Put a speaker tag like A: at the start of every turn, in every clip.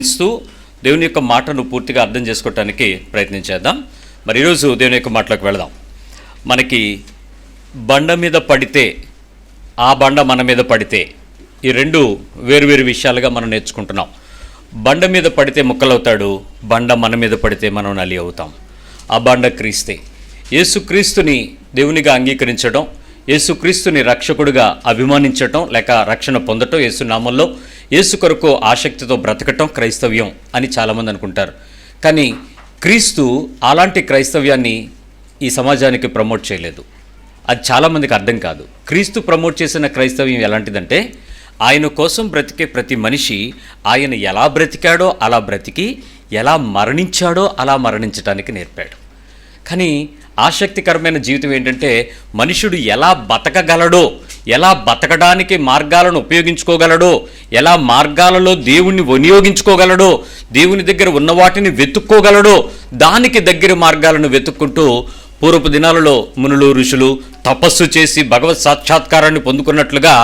A: ఇస్తూ దేవుని యొక్క మాటను పూర్తిగా అర్థం చేసుకోవటానికి ప్రయత్నం చేద్దాం. మరి ఈరోజు దేవుని యొక్క మాటలోకి వెళదాం. మనకి బండ మీద పడితే ఆ బండ మన మీద పడితే ఈ రెండు వేరువేరు విషయాలుగా మనం నేర్చుకుంటున్నాం. బండ మీద పడితే ముక్కలవుతాడు, బండ మన మీద పడితే మనం నలి అవుతాం. ఆ బండ క్రీస్తే. యేసుక్రీస్తుని దేవునిగా అంగీకరించడం, యేసుక్రీస్తుని రక్షకుడిగా అభిమానించటం లేక రక్షణ పొందటం, యేసునామంలో యేసు కొరకు ఆసక్తితో బ్రతకటం క్రైస్తవ్యం అని చాలామంది అనుకుంటారు. కానీ క్రీస్తు అలాంటి క్రైస్తవ్యాన్ని ఈ సమాజానికి ప్రమోట్ చేయలేదు. అది చాలామందికి అర్థం కాదు. క్రీస్తు ప్రమోట్ చేసిన క్రైస్తవ్యం ఎలాంటిదంటే, ఆయన కోసం బ్రతికే ప్రతి మనిషి ఆయన ఎలా బ్రతికాడో అలా బ్రతికి, ఎలా మరణించాడో అలా మరణించడానికి నేర్పాడు. కానీ ఆసక్తికరమైన జీవితం ఏంటంటే, మనుషుడు ఎలా బతకగలడో, ఎలా బతకడానికి మార్గాలను ఉపయోగించుకోగలడో, ఎలా మార్గాలలో దేవుణ్ణి వినియోగించుకోగలడో, దేవుని దగ్గర ఉన్న వాటిని వెతుక్కోగలడో, దానికి దగ్గర మార్గాలను వెతుక్కుంటూ పూర్వపు దినాలలో మునులు ఋషులు తపస్సు చేసి భగవత్ సాక్షాత్కారాన్ని పొందుకున్నట్లుగా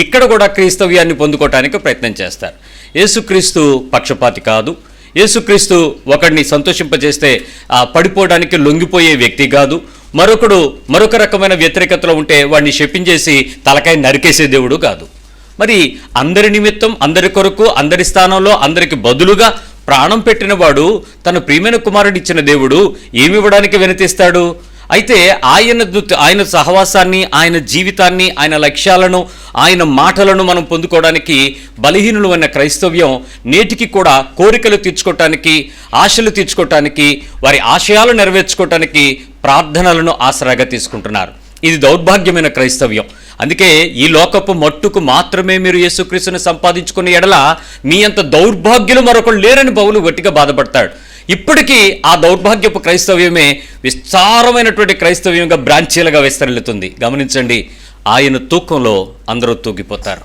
A: ఇక్కడ కూడా క్రైస్తవ్యాన్ని పొందుకోవటానికి ప్రయత్నం చేస్తారు. యేసుక్రీస్తు పక్షపాతి కాదు. యేసుక్రీస్తు ఒకడిని సంతోషింపజేస్తే పడిపోవడానికి లొంగిపోయే వ్యక్తి కాదు. మరొక రకమైన వ్యతిరేకతలో ఉంటే వాడిని శపించేసి తలకాయ నరికేసే దేవుడు కాదు. మరి అందరి నిమిత్తం, అందరి కొరకు, అందరి స్థానంలో, అందరికి బదులుగా ప్రాణం పెట్టిన వాడు, తన ప్రియమైన కుమారుడు ఇచ్చిన దేవుడు ఏమివ్వడానికి వినతిస్తాడు? అయితే ఆయన సహవాసాన్ని, ఆయన జీవితాన్ని, ఆయన లక్ష్యాలను, ఆయన మాటలను మనం పొందుకోవడానికి బలహీనులు అన్న క్రైస్తవ్యం నేటికి కూడా కోరికలు తీర్చుకోవటానికి, ఆశలు తీర్చుకోవటానికి, వారి ఆశయాలు నెరవేర్చుకోవటానికి ప్రార్థనలను ఆసరాగా తీసుకుంటున్నారు. ఇది దౌర్భాగ్యమైన క్రైస్తవ్యం. అందుకే ఈ లోకపు మట్టుకు మాత్రమే మీరు యేసుక్రీస్తుని సంపాదించుకునే ఎడల మీ అంత దౌర్భాగ్యులు మరొకరు లేరని పౌలు గట్టిగా బాధపడతాడు. ఇప్పటికీ ఆ దౌర్భాగ్యపు క్రైస్తవ్యమే విస్తారమైనటువంటి క్రైస్తవ్యంగా బ్రాంచీలుగా విస్తరిల్లుతుంది. గమనించండి, ఆయన తూకంలో అందరూ తూగిపోతారు.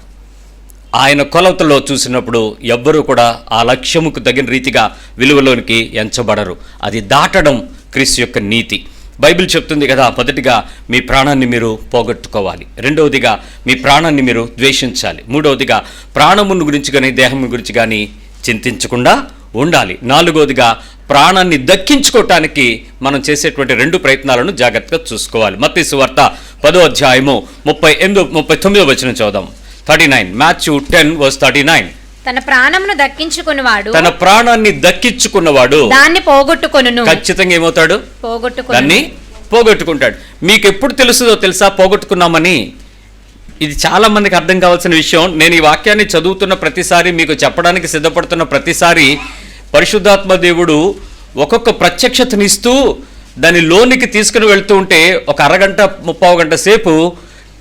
A: ఆయన కొలతలో చూసినప్పుడు ఎవ్వరూ కూడా ఆ లక్ష్యముకు తగిన రీతిగా విలువలోనికి ఎంచబడరు. అది దాటడం క్రీస్తు యొక్క నీతి. బైబిల్ చెప్తుంది కదా, మొదటిగా మీ ప్రాణాన్ని మీరు పోగొట్టుకోవాలి, రెండవదిగా మీ ప్రాణాన్ని మీరు ద్వేషించాలి, మూడవదిగా ప్రాణమును గురించి కానీ దేహం గురించి కానీ చింతించకుండా ఉండాలి, నాలుగవదిగా ప్రాణాన్ని దక్కించుకోవటానికి మనం చేసేటువంటి రెండు ప్రయత్నాలను జాగ్రత్తగా చూసుకోవాలి. మత్తయి సువార్త 10వ అధ్యాయము 39వ వచనం చదువుదాం. 39 మాథ్యూ 10:39.
B: తన ప్రాణమును దక్కించుకున్నవాడు,
A: తన ప్రాణాన్ని దక్కించుకున్నవాడు
B: దాన్ని పోగొట్టుకొనును.
A: ఖచ్చితంగా ఏమవుతాడు? దాన్ని పోగొట్టుకుంటాడు. మీకు ఎప్పుడు తెలుస్తుందో తెలుసా పోగొట్టుకున్నామని? ఇది చాలా మందికి అర్థం కావాల్సిన విషయం. నేను ఈ వాక్యాన్ని చదువుతున్న ప్రతిసారి, మీకు చెప్పడానికి సిద్ధపడుతున్న ప్రతిసారి పరిశుద్ధాత్మ దేవుడు ఒక్కొక్క ప్రత్యక్షతనిస్తూ దాని లోనికి తీసుకుని వెళ్తూ ఉంటే ఒక అరగంట 30 గంట సేపు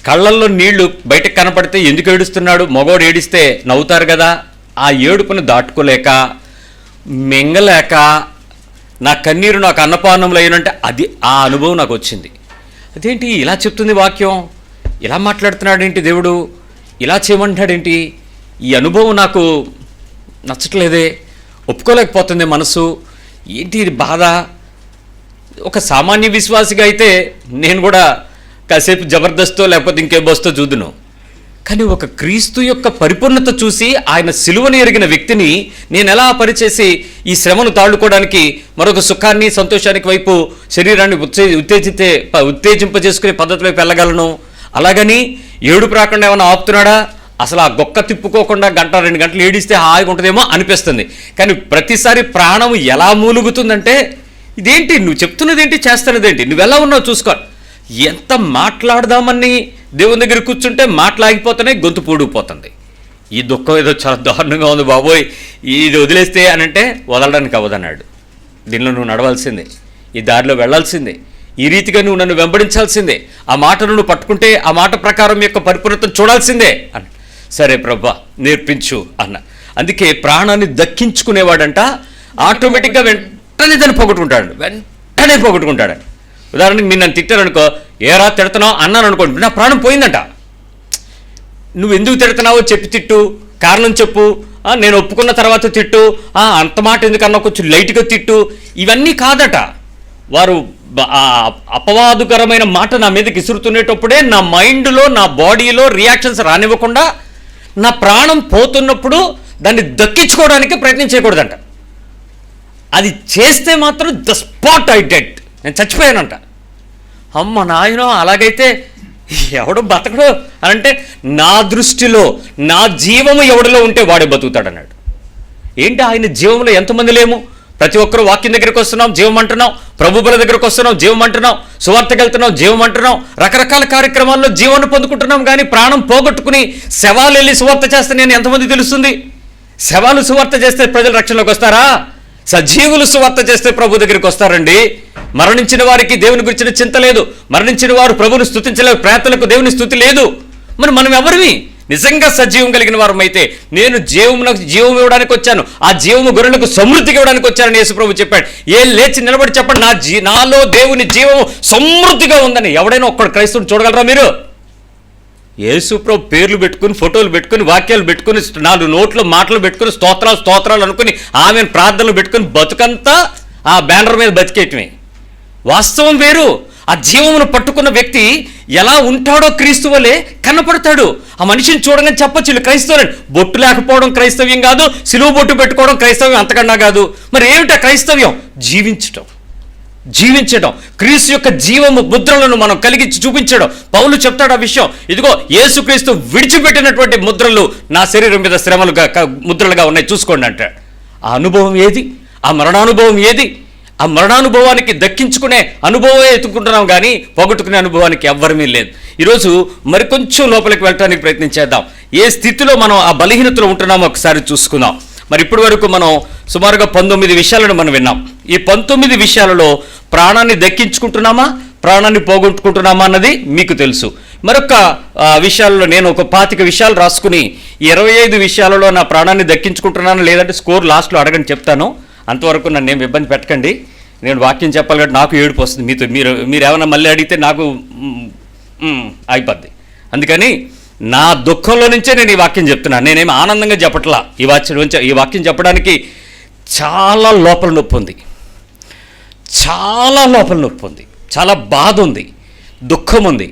A: కళ్ళల్లో నీళ్లు బయటకు కనపడితే ఎందుకు ఏడుస్తున్నాడు? మగోడు ఏడిస్తే నవ్వుతారు కదా. ఆ ఏడుపుని దాటుకోలేక, మింగలేక, నా కన్నీరు నాకు అన్నపానంలో అయినంటే అది ఆ అనుభవం నాకు వచ్చింది. అదేంటి ఇలా చెప్తుంది వాక్యం, ఇలా మాట్లాడుతున్నాడేంటి దేవుడు, ఇలా చేయమంటాడేంటి? ఈ అనుభవం నాకు నచ్చట్లేదే, ఒప్పుకోలేకపోతుంది మనసు. ఏంటి ఇది బాధ? ఒక సామాన్య విశ్వాసిగా అయితే నేను కూడా కాసేపు జబర్దస్తో లేకపోతే ఇంకే బస్తో చూదును. కానీ ఒక క్రీస్తు యొక్క పరిపూర్ణత చూసి, ఆయన సిలువను ఎరిగిన వ్యక్తిని నేను ఎలా పరిచేసి ఈ శ్రమను తాళుకోవడానికి, మరొక సుఖాన్ని, సంతోషానికి వైపు శరీరాన్ని ఉత్తేజింపజేసుకునే పద్ధతి వైపు వెళ్ళగలను? అలాగని ఏడుపు రాకుండా ఏమైనా ఆపుతున్నాడా? అసలు ఆ గొక్క తిప్పుకోకుండా 1-2 గంటలు ఏడిస్తే హాయిగా ఉంటుందేమో అనిపిస్తుంది. కానీ ప్రతిసారి ప్రాణం ఎలా మూలుగుతుందంటే, ఇదేంటి నువ్వు చెప్తున్నదేంటి, చేస్తున్నదేంటి, నువ్వు ఎలా ఉన్నావు చూసుకో. ఎంత మాట్లాడదామని దేవుని దగ్గర కూర్చుంటే మాట్లాగిపోతున్నాయి, గొంతు పూడిపోతుంది. ఈ దుఃఖం ఏదో చాలా దారుణంగా ఉంది బాబోయ్, ఇది వదిలేస్తే అని అంటే వదలడానికి అవ్వదన్నాడు. దీనిలో నువ్వు నడవాల్సిందే, ఈ దారిలో వెళ్లాల్సిందే, ఈ రీతిగా నువ్వు నన్ను వెంబడించాల్సిందే, ఆ మాటను నువ్వు పట్టుకుంటే ఆ మాట ప్రకారం యొక్క పరిపూర్ణతను చూడాల్సిందే అన్న. సరే ప్రభా నేర్పించు అన్న. అందుకే ప్రాణాన్ని దక్కించుకునేవాడంట ఆటోమేటిక్గా వెంటనే దాన్ని పోగొట్టుకుంటాడు. ఉదాహరణకి మీరు నన్ను తిట్టారనుకో, ఏరా తిడుతున్నావు అన్నాను అనుకోండి, నా ప్రాణం పోయిందంట. నువ్వు ఎందుకు తిడుతున్నావో చెప్పి తిట్టు, కారణం చెప్పు, నేను ఒప్పుకున్న తర్వాత తిట్టు, అంత మాట ఎందుకన్నా కొంచెం లైట్గా తిట్టు, ఇవన్నీ కాదట. వారు అపవాదుకరమైన మాట నా మీదకి ఇసురుతునేటప్పుడే నా మైండ్లో, నా బాడీలో రియాక్షన్స్ రానివ్వకుండా, నా ప్రాణం పోతున్నప్పుడు దాన్ని దక్కించుకోవడానికి ప్రయత్నం చేయకూడదంట. అది చేస్తే మాత్రం ద స్పాట్ ఐ డెడ్, నేను చచ్చిపోయానంట. అమ్మ నాయనో, అలాగైతే ఎవడు బతకడు అని అంటే, నా దృష్టిలో నా జీవము ఎవడిలో ఉంటే వాడే బతుకుతాడు అన్నాడు. ఏంటి ఆయన జీవంలో ఎంతమంది లేము? ప్రతి ఒక్కరు వాక్యం దగ్గరికి వస్తున్నాం, జీవం అంటున్నాం. ప్రభువుల దగ్గరకు వస్తున్నాం, జీవం అంటున్నాం. సువార్తకి వెళ్తున్నాం, జీవం అంటున్నాం. రకరకాల కార్యక్రమాల్లో జీవాన్ని పొందుకుంటున్నాం. కానీ ప్రాణం పోగొట్టుకుని శవాలు వెళ్ళి సువార్త చేస్తే నేను ఎంతమంది తెలుస్తుంది? శవాలు సువార్త చేస్తే ప్రజలు రక్షణలోకి వస్తారా? సజీవులు సువార్త చేస్తే ప్రభు దగ్గరికి వస్తారండి. మరణించిన వారికి దేవుని గురించిన చింత లేదు. మరణించిన వారు ప్రభుని స్తుతించలేరు. ప్రేతలకు దేవుని స్తుతి లేదు. మరి మనం ఎవరివి? నిజంగా సజీవం కలిగిన వారం అయితే, నేను జీవం ఇవ్వడానికి వచ్చాను, ఆ జీవము గొర్రెలకు సమృద్ధికి ఇవ్వడానికి వచ్చానని యేసుప్రభు చెప్పాడు. లేచి నిలబడి చెప్పండి, నాలో దేవుని జీవము సమృద్ధిగా ఉందని. ఎవడైనా ఒక్కడు క్రైస్తవుని చూడగలరా మీరు? యేసుప్రభు పేర్లు పెట్టుకుని, ఫోటోలు పెట్టుకుని, వాక్యాలు పెట్టుకుని, 4 నోట్లు మాటలు పెట్టుకుని, స్తోత్రాలు అనుకుని, ఆమెను ప్రార్థనలు పెట్టుకుని బతుకంతా ఆ బ్యానర్ మీద బతికేయటమే. వాస్తవం వేరు. ఆ జీవమును పట్టుకున్న వ్యక్తి ఎలా ఉంటాడో క్రీస్తు వలె కనపడతాడు. ఆ మనిషిని చూడగానే చెప్పచ్చు, వీళ్ళు క్రైస్తవులని. బొట్టు లేకపోవడం క్రైస్తవ్యం కాదు, సిలువ బొట్టు పెట్టుకోవడం క్రైస్తవ్యం అంతకన్నా కాదు. మరి ఏమిటా క్రైస్తవ్యం? జీవించడం, క్రీస్తు యొక్క జీవము ముద్రలను మనం కలిగించి చూపించడం. పౌలు చెప్తాడు ఆ విషయం. ఇదిగో యేసుక్రీస్తు విడిచిపెట్టినటువంటి ముద్రలు నా శరీరం మీద శ్రమలుగా ముద్రలుగా ఉన్నాయి, చూసుకోండి అంటాడు. ఆ అనుభవం ఏది? ఆ మరణానుభవం ఏది? ఆ మరణానుభవానికి దక్కించుకునే అనుభవమే ఎత్తుకుంటున్నాం, కానీ పోగొట్టుకునే అనుభవానికి ఎవ్వరమీ లేదు. ఈరోజు మరికొంచెం లోపలికి వెళ్ళడానికి ప్రయత్నం చేద్దాం. ఏ స్థితిలో మనం ఆ బలహీనతలో ఉంటున్నామో ఒకసారి చూసుకుందాం. మరి ఇప్పటి వరకు మనం సుమారుగా 19 విషయాలను మనం విన్నాం. ఈ 19 విషయాలలో ప్రాణాన్ని దక్కించుకుంటున్నామా, ప్రాణాన్ని పోగొట్టుకుంటున్నామా అన్నది మీకు తెలుసు. మరొక విషయాల్లో నేను ఒక 25 విషయాలు రాసుకుని 25 విషయాలలో నా ప్రాణాన్ని దక్కించుకుంటున్నాను, లేదంటే స్కోర్ లాస్ట్లో అడగని చెప్తాను. అంతవరకు నన్ను ఏం ఇబ్బంది పెట్టకండి. నేను వాక్యం చెప్పాలి కాబట్టి నాకు ఏడుపు వస్తుంది. మీరు ఏమైనా మళ్ళీ అడిగితే నాకు అయిపోద్ది. అందుకని నా దుఃఖంలో నుంచే నేను ఈ వాక్యం చెప్తున్నాను. నేనేమి ఆనందంగా చెప్పట్లా. ఈ వాక్యం చెప్పడానికి చాలా లోపల నొప్పి ఉంది, చాలా బాధ ఉంది, దుఃఖం ఉంది.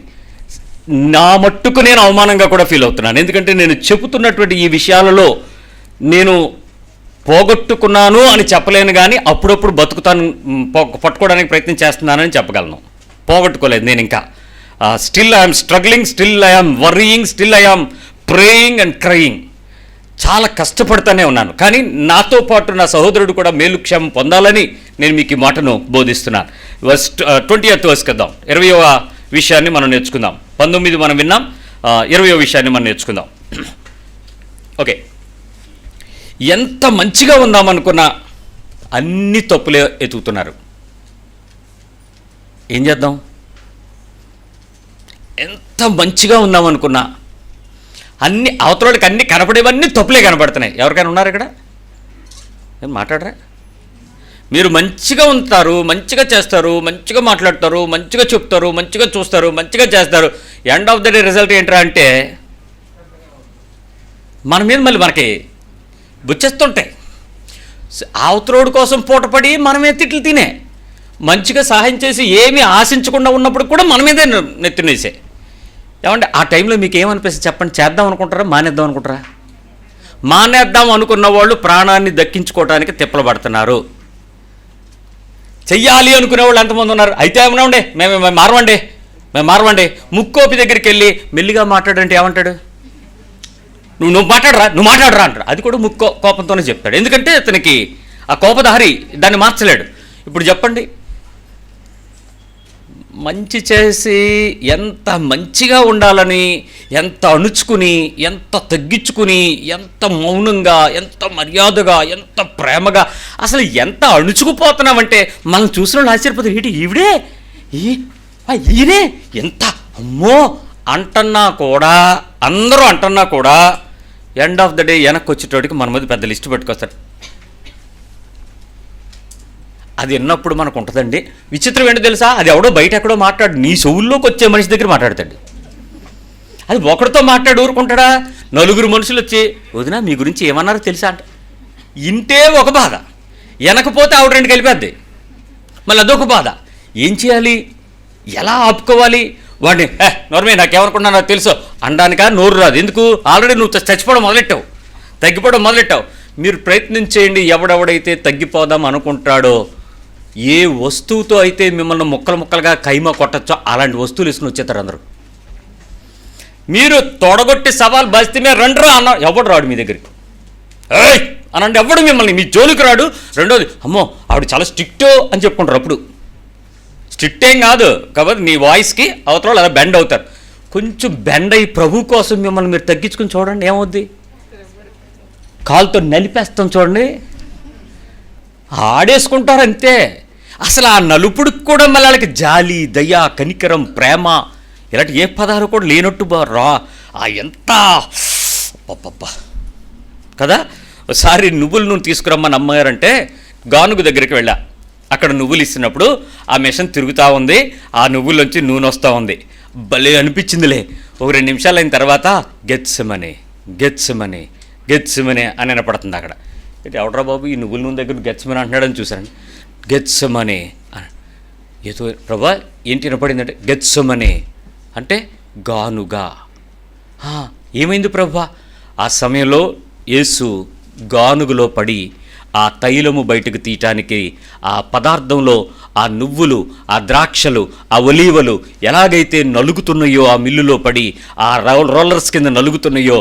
A: నా మట్టుకు నేను అవమానంగా కూడా ఫీల్ అవుతున్నాను. ఎందుకంటే నేను చెబుతున్నటువంటి ఈ విషయాలలో నేను పోగొట్టుకున్నాను అని చెప్పలేను, కానీ అప్పుడప్పుడు పట్టుకోవడానికి ప్రయత్నం చేస్తున్నానని చెప్పగలను. పోగొట్టుకోలేదు నేను ఇంకా. Still I'm struggling, still I'm worrying, still I'm praying and crying. చాలా కష్టపడుతూనే ఉన్నాను. కానీ నాతో పాటు నా సహోదరుడు కూడా మేలుక్షేమం పొందాలని నేను మీకు ఈ మాటను బోధిస్తున్నాను. 20th verse కద్దాం. 20వ విషయాన్ని మనం నేర్చుకుందాం. 19 మనం విన్నాం, 20వ విషయాన్ని మనం నేర్చుకుందాం. ఓకే. ఎంత మంచిగా ఉందామనుకున్నా అన్ని తప్పులే ఎతుకుతున్నారు. ఏం చేద్దాం? ఎంత మంచిగా ఉందామనుకున్నా అవతలకి అన్ని కనపడేవన్నీ తప్పులే కనపడుతున్నాయి. ఎవరికైనా ఉన్నారు ఇక్కడ? ఏం మాట్లాడరా? మీరు మంచిగా ఉంటారు, మంచిగా చేస్తారు, మంచిగా మాట్లాడతారు, మంచిగా చెప్తారు, మంచిగా చూస్తారు, మంచిగా చేస్తారు. End of the day result ఏంట్రా అంటే మన మీద మళ్ళీ మనకి బుచ్చేస్తుంటాయి. అవతలోడు కోసం పూటపడి మనమే తిట్లు తినే, మంచిగా సహాయం చేసి ఏమీ ఆశించకుండా ఉన్నప్పుడు కూడా మన మీదే నెత్తినేసే. ఏమంటే ఆ టైంలో మీకు ఏమనిపిస్తుంది చెప్పండి? చేద్దాం అనుకుంటారా, మానేద్దాం అనుకుంటారా? మానేద్దాం అనుకున్న వాళ్ళు ప్రాణాన్ని దక్కించుకోవడానికి తిప్పలు పడుతున్నారు. చెయ్యాలి అనుకునే వాళ్ళు ఎంతమంది ఉన్నారు? అయితే ఏమన్నా ఉండే మేము మారవండి. ముక్కోపి దగ్గరికి వెళ్ళి మెల్లిగా మాట్లాడంటే ఏమంటాడు? నువ్వు మాట్లాడరా అంటాడు. అది కూడా కోపంతోనే చెప్తాడు. ఎందుకంటే అతనికి ఆ కోపదారి దాన్ని మార్చలేడు. ఇప్పుడు చెప్పండి, మంచి చేసి ఎంత మంచిగా ఉండాలని, ఎంత అణుచుకుని, ఎంత తగ్గించుకుని, ఎంత మౌనంగా, ఎంత మర్యాదగా, ఎంత ప్రేమగా, అసలు ఎంత అణుచుకుపోతున్నామంటే మనం చూసిన వాళ్ళు ఆశ్చర్యపోతారు. ఏంటి ఈయనే ఎంత అమ్మో అందరూ అంటున్నా కూడా ఎండ్ ఆఫ్ ద డే వెనక్కి వచ్చేటోడికి మన మీద పెద్ద లిస్ట్ పెట్టుకొస్తాడు. అది విన్నప్పుడు మనకు ఉంటుందండి. విచిత్రం ఏంటో తెలుసా? అది ఎవడో బయట ఎక్కడో మాట్లాడు, నీ చెవుల్లోకి వచ్చే మనిషి దగ్గర మాట్లాడతాడు. అది ఒకరితో మాట్లాడి ఊరుకుంటాడా? 4 మనుషులు వచ్చి వదినా మీ గురించి ఏమన్నారో తెలుసా అంట. ఇంటే ఒక బాధ, వెనకపోతే ఆవిడ 2 కలిపేద్ది. మళ్ళీ అదొక బాధ. ఏం చేయాలి? ఎలా ఆపుకోవాలి? వాడిని నోర్మే నాకేమనుకున్నా నాకు తెలుసు అనడానికా నోరు రాదు. ఎందుకు? ఆల్రెడీ నువ్వు చచ్చిపోవడం మొదలెట్టావు. తగ్గిపోవడం మొదలెట్టావు. మీరు ప్రయత్నం చేయండి. ఎవడెవడైతే తగ్గిపోదాం అనుకుంటాడో, ఏ వస్తువుతో అయితే మిమ్మల్ని ముక్కలు ముక్కలుగా కైమా కొట్టచ్చో అలాంటి వస్తువులు వేసుకుని వచ్చేస్తారు అందరూ. మీరు తొడగొట్టి సవాల్ బస్తీమే రండ్రా అన్న, ఎవడు రాడు మీ దగ్గరికి. ఏయ్ అనండి, ఎవడు మిమ్మల్ని మీ జోలికి రాడు. రెండోది, అమ్మో ఆవిడ చాలా స్ట్రిక్ట్ అని చెప్పుకుంటారు. అప్పుడు స్ట్రిక్ట్ ఏం కాదు కాబట్టి మీ వాయిస్కి అవతల వాళ్ళు అలా బెండ్ అవుతారు. కొంచెం బెండ్ అయ్యి ప్రభు కోసం మిమ్మల్ని మీరు తగ్గించుకుని చూడండి, ఏమవుద్ది. కాలుతో నలిపేస్తాం చూడండి, ఆడేసుకుంటారు అంతే. అసలు ఆ నలుపుడికి కూడా మళ్ళీ వాళ్ళకి జాలి, దయ, కనికరం, ప్రేమ ఇలాంటి ఏ పదాలు కూడా లేనట్టు రా. ఎంత పప్ప కదా. ఒకసారి నువ్వుల నూనె తీసుకురమ్మని అమ్మగారంటే గానుగు దగ్గరికి వెళ్ళా. అక్కడ నువ్వులు ఇస్తున్నప్పుడు ఆ మిషన్ తిరుగుతూ ఉంది, ఆ నువ్వుల్లోంచి నూనె వస్తూ ఉంది. భలే అనిపించిందిలే. ఒక 2 నిమిషాలు అయిన తర్వాత గెత్సమని గెత్సమని గెత్సమని అని వినపడుతుంది అక్కడ. ఎవడరా బాబు ఈ నువ్వుల నూనె దగ్గర గెత్సమని అంటున్నాడని చూశాను. గెత్సమని ఏదో ప్రభా ఏంటి వినపడిందంటే గెత్సమని అంటే గానుగా. ఏమైంది ప్రభా? ఆ సమయంలో యేసు గానుగులో పడి ఆ తైలము బయటకు తీయటానికి ఆ పదార్థంలో ఆ నువ్వులు, ఆ ద్రాక్షలు, ఆ ఒలీవలు ఎలాగైతే నలుగుతున్నాయో ఆ మిల్లులో పడి ఆ రోలర్స్ కింద నలుగుతున్నాయో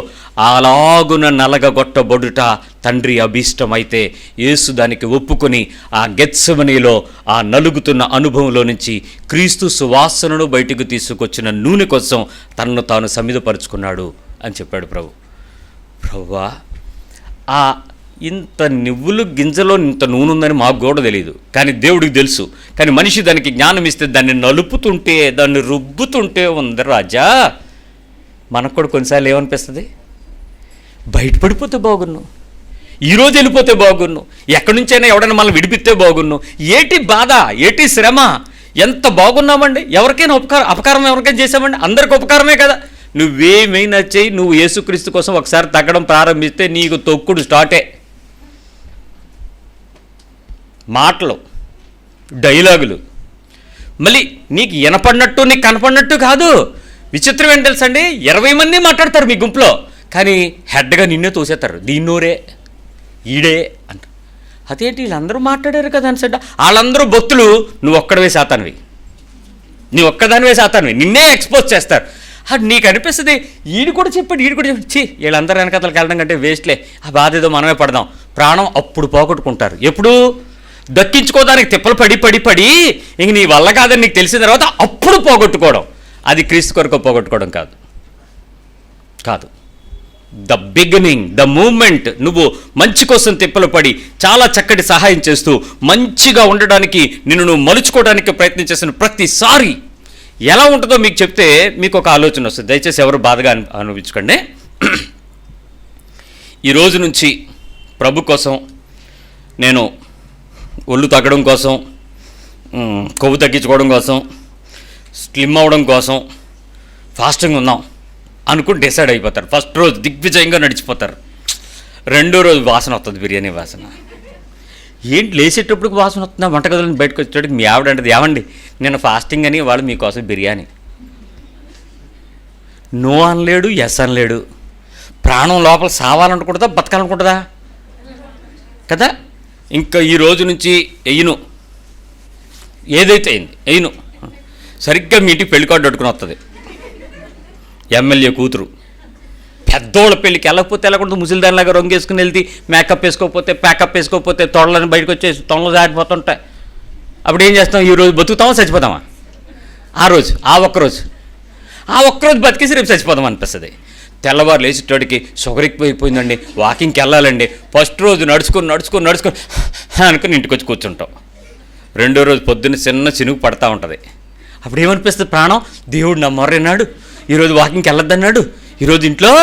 A: అలాగున నలగగొట్టబడుట తండ్రి అభీష్టమైతే యేసు దానికి ఒప్పుకొని ఆ గెత్సెమనీలో ఆ నలుగుతున్న అనుభవంలో నుంచి క్రీస్తు సువాసనను బయటకు తీసుకొచ్చిన నూనె కోసం తనను తాను సమిధపరుచుకున్నాడు అని చెప్పాడు ప్రభు. ప్రభువా, ఆ ఇంత నువ్వులు గింజలో ఇంత నూనె ఉందని మాకు కూడా తెలియదు, కానీ దేవుడికి తెలుసు. కానీ మనిషి దానికి జ్ఞానం ఇస్తే దాన్ని నలుపుతుంటే, దాన్ని రుబ్బుతుంటే ఉంది రాజా. మనకు కూడా కొన్నిసార్లు ఏమనిపిస్తుంది, బయటపడిపోతే బాగున్ను, ఈరోజు వెళ్ళిపోతే బాగున్ను, ఎక్కడి నుంచైనా ఎవడైనా మనం విడిపిస్తే బాగున్ను. ఏటి బాధ, ఏటి శ్రమ, ఎంత బాగున్నామండి. ఎవరికైనా అపకారం ఎవరికైనా చేసామండి? అందరికి ఉపకారమే కదా. నువ్వేమైనా చెయ్యి, నువ్వు యేసుక్రీస్తు కోసం ఒకసారి తగ్గడం ప్రారంభిస్తే నీకు తొక్కుడు స్టార్టే. మాటలు, డైలాగులు, మళ్ళీ నీకు వినపడినట్టు నీకు కనపడినట్టు కాదు. విచిత్రం ఏంటి తెలుసండి, 20 మంది మాట్లాడతారు మీ గుంపులో, కానీ హెడ్గా నిన్నే తోసేస్తారు. దీన్నోరే ఈడే అంట. అదేంటి వీళ్ళందరూ మాట్లాడారు కదా అని వాళ్ళందరూ భక్తులు, నువ్వు ఒక్కడవే శాతానివి, నువ్వు ఒక్కదానివే శాతానివి, నిన్నే ఎక్స్పోజ్ చేస్తారు. నీకు అనిపిస్తుంది ఈడు కూడా చెప్పాడు, ఈడు కూడా చెప్పాడు, వీళ్ళందరూ వెనకతలకు వెళ్ళడం కంటే వేస్ట్లే, ఆ బాధ ఏదో మనమే పడదాం. ప్రాణం అప్పుడు పోగొట్టుకుంటారు. ఎప్పుడు? దక్కించుకోవడానికి తిప్పలు పడి పడి పడి ఇంక నీ వల్ల కాదని నీకు తెలిసిన తర్వాత అప్పుడు పోగొట్టుకోవడం. అది క్రీస్తు కొరకు పోగొట్టుకోవడం కాదు. కాదు, ద బిగినింగ్, ద మూమెంట్. నువ్వు మంచి కోసం తిప్పలు పడి చాలా చక్కటి సహాయం చేస్తూ మంచిగా ఉండడానికి నిన్ను నువ్వు మలుచుకోవడానికి ప్రయత్నం చేసిన ప్రతిసారి ఎలా ఉంటుందో మీకు చెప్తే మీకు ఒక ఆలోచన వస్తుంది. దయచేసి ఎవరు బాధగా అనుభవించకండి. ఈరోజు నుంచి ప్రభు కోసం, నేను ఒళ్ళు తగ్గడం కోసం, కొవ్వు తగ్గించుకోవడం కోసం, స్లిమ్ అవ్వడం కోసం ఫాస్టింగ్ ఉందాం అనుకుని డిసైడ్ అయిపోతారు. ఫస్ట్ రోజు దిగ్విజయంగా నడిచిపోతారు. రెండో రోజు వాసన వస్తుంది, బిర్యానీ వాసన. ఏంటి లేచేటప్పటికి వాసన వస్తుందా? వంటగదులను బయటకు వచ్చేటప్పటికి మీ ఆవిడ అంటది, ఏమండి నేను ఫాస్టింగ్ అని వాళ్ళు మీకోసం బిర్యానీ. నో అనలేడు, ఎస్ అనలేడు. ప్రాణం లోపల సావాలనుకుంటుందా, బతకాలనుకుంటుందా కదా. ఇంకా ఈ రోజు నుంచి ఎయ్యను, ఏదైతే అయింది ఎయ్యను. సరిగ్గా మీ ఇంటికి పెళ్లి కార్డు అడుకుని వస్తుంది. ఎమ్మెల్యే కూతురు పెద్దోళ్ళ పెళ్ళికి వెళ్ళకపోతే వెళ్ళకూడదు, ముసలిదానిలాగా రంగేసుకుని వెళ్తే, మేకప్ వేసుకోకపోతే ప్యాకప్ వేసుకోకపోతే తొడలని బయటకు వచ్చేసి తొడలు దాటిపోతుంటాయి. అప్పుడు ఏం చేస్తాం? ఈరోజు బతుకుతామా చచ్చిపోతామా? ఆ ఒక్కరోజు బతికేసి రేపు చచ్చిపోదాం అనిపిస్తుంది. తెల్లవారు లేచేటోడికి షుగర్ ఎక్కువైపోయిందండి, వాకింగ్కి వెళ్ళాలండి. ఫస్ట్ రోజు నడుచుకొని అనుకుని ఇంటికి వచ్చి కూర్చుంటాం. రెండో రోజు పొద్దున్న చిన్న చినుకు పడతా ఉంటుంది. అప్పుడు ఏమనిపిస్తుంది? ప్రాణం, దేవుడు నా మొర్రన్నాడు, ఈరోజు వాకింగ్కి వెళ్ళొద్దన్నాడు, ఈరోజు ఇంట్లో.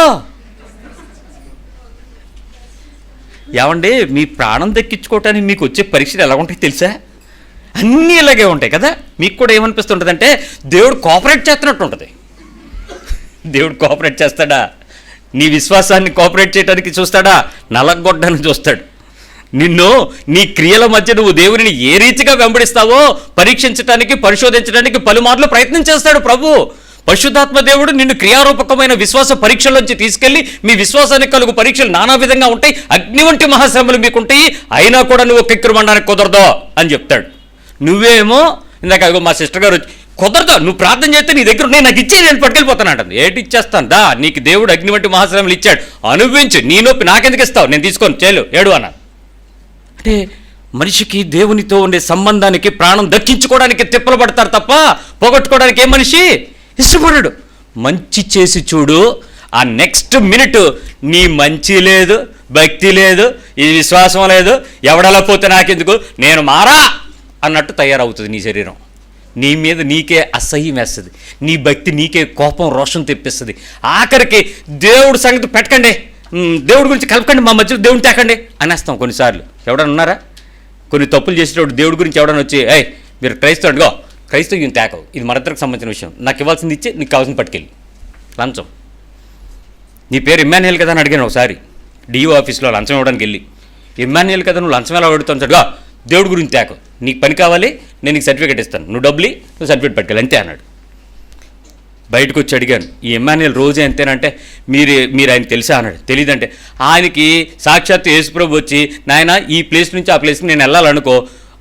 A: ఏమండి, మీ ప్రాణం దక్కించుకోవటానికి మీకు వచ్చే పరీక్షలు ఎలా ఉంటాయి తెలుసా? అన్నీ ఇలాగే ఉంటాయి కదా. మీకు కూడా ఏమనిపిస్తుంటుంది అంటే దేవుడు కోఆపరేట్ చేస్తున్నట్టు ఉంటుంది. దేవుడు కోఆపరేట్ చేస్తాడా? నీ విశ్వాసాన్ని కోఆపరేట్ చేయడానికి చూస్తాడా? నలగొట్టడానికి చూస్తాడు. నిన్ను నీ క్రియల మధ్య నువ్వు దేవుడిని ఏ రీతిగా వెంబడిస్తావో పరీక్షించడానికి, పరిశోధించడానికి పలుమార్లు ప్రయత్నం చేస్తాడు ప్రభు. పరిశుద్ధాత్మ దేవుడు నిన్ను క్రియారూపకమైన విశ్వాస పరీక్షల్లోంచి తీసుకెళ్లి మీ విశ్వాసానికి కలుగు పరీక్షలు నానా విధంగా ఉంటాయి, అగ్ని వంటి మహాశ్రమలు మీకుంటాయి, అయినా కూడా నువ్వు కిక్కిరమనడానికి కుదరదో అని చెప్తాడు. నువ్వేమో ఇందాక అదిగో మా సిస్టర్ గారు వచ్చి కుదరదు, నువ్వు ప్రార్థన చేస్తే నీ దగ్గర నేను నాకు ఇచ్చేది నేను పట్టుకెళ్ళిపోతాను అంటుంది. ఏంటి ఇచ్చేస్తాను దా, నీకు దేవుడు అగ్ని వంటి మహాశ్రమలు ఇచ్చాడు, అనుభవించు, నీ నొప్పి నాకెందుకు ఇస్తావు, నేను తీసుకొని చేలు ఏడు అన్నాను. అంటే మనిషికి దేవునితో ఉండే సంబంధానికి ప్రాణం దక్కించుకోవడానికి తిప్పలు పడతారు తప్ప పోగొట్టుకోవడానికి ఏ మనిషి ఇష్టపడడు. మంచి చేసి చూడు, ఆ నెక్స్ట్ మినిట్ నీ మంచి లేదు, భక్తి లేదు, ఈ విశ్వాసం లేదు, ఎవడలా పోతే నాకెందుకు, నేను మారా అన్నట్టు తయారవుతుంది నీ శరీరం. నీ మీద నీకే అసహ్యం వేస్తుంది, నీ భక్తి నీకే కోపం రోషం తెప్పిస్తుంది. ఆఖరికి దేవుడు సంగతి పెట్టకండి, దేవుడి గురించి కలపకండి, మా మధ్యలో దేవుడిని తేకండి అనేస్తాం కొన్నిసార్లు. ఎవడన్నా ఉన్నారా కొన్ని తప్పులు చేసేటప్పుడు దేవుడి గురించి ఎవడన్నా వచ్చి ఏయ్ మీరు క్రైస్తవుడుగో క్రైస్తవ్యం తేకవు, ఇది మరిద్దరికి సంబంధించిన విషయం, నాకు ఇవ్వాల్సింది ఇచ్చి నీకు కావాల్సింది పట్టుకెళ్ళి లంచం. నీ పేరు ఇమ్మాన్యుయల్ కదా అని అడిగాను ఒకసారి డిఓ ఆఫీస్లో లంచం ఇవ్వడానికి వెళ్ళి. ఇమ్మాన్యుయల్ కదా నువ్వు లంచం ఎలా అడుగుతాను, దేవుడి గురించి తేకవు, నీకు పని కావాలి నేను నీకు సర్టిఫికేట్ ఇస్తాను, నువ్వు డబ్బులు నువ్వు సర్టిఫికేట్ పట్టుకెళ్ళి అంతే అన్నాడు. బయటకు వచ్చి అడిగాను ఈ ఇమ్మాన్యుయల్ రోజే అంతేనంటే మీరు ఆయన తెలుసా అన్నాడు. తెలియదంటే ఆయనకి సాక్షాత్తు యేసుప్రభు వచ్చి నాయన ఈ ప్లేస్ నుంచి ఆ ప్లేస్కి నేను వెళ్ళాలనుకో,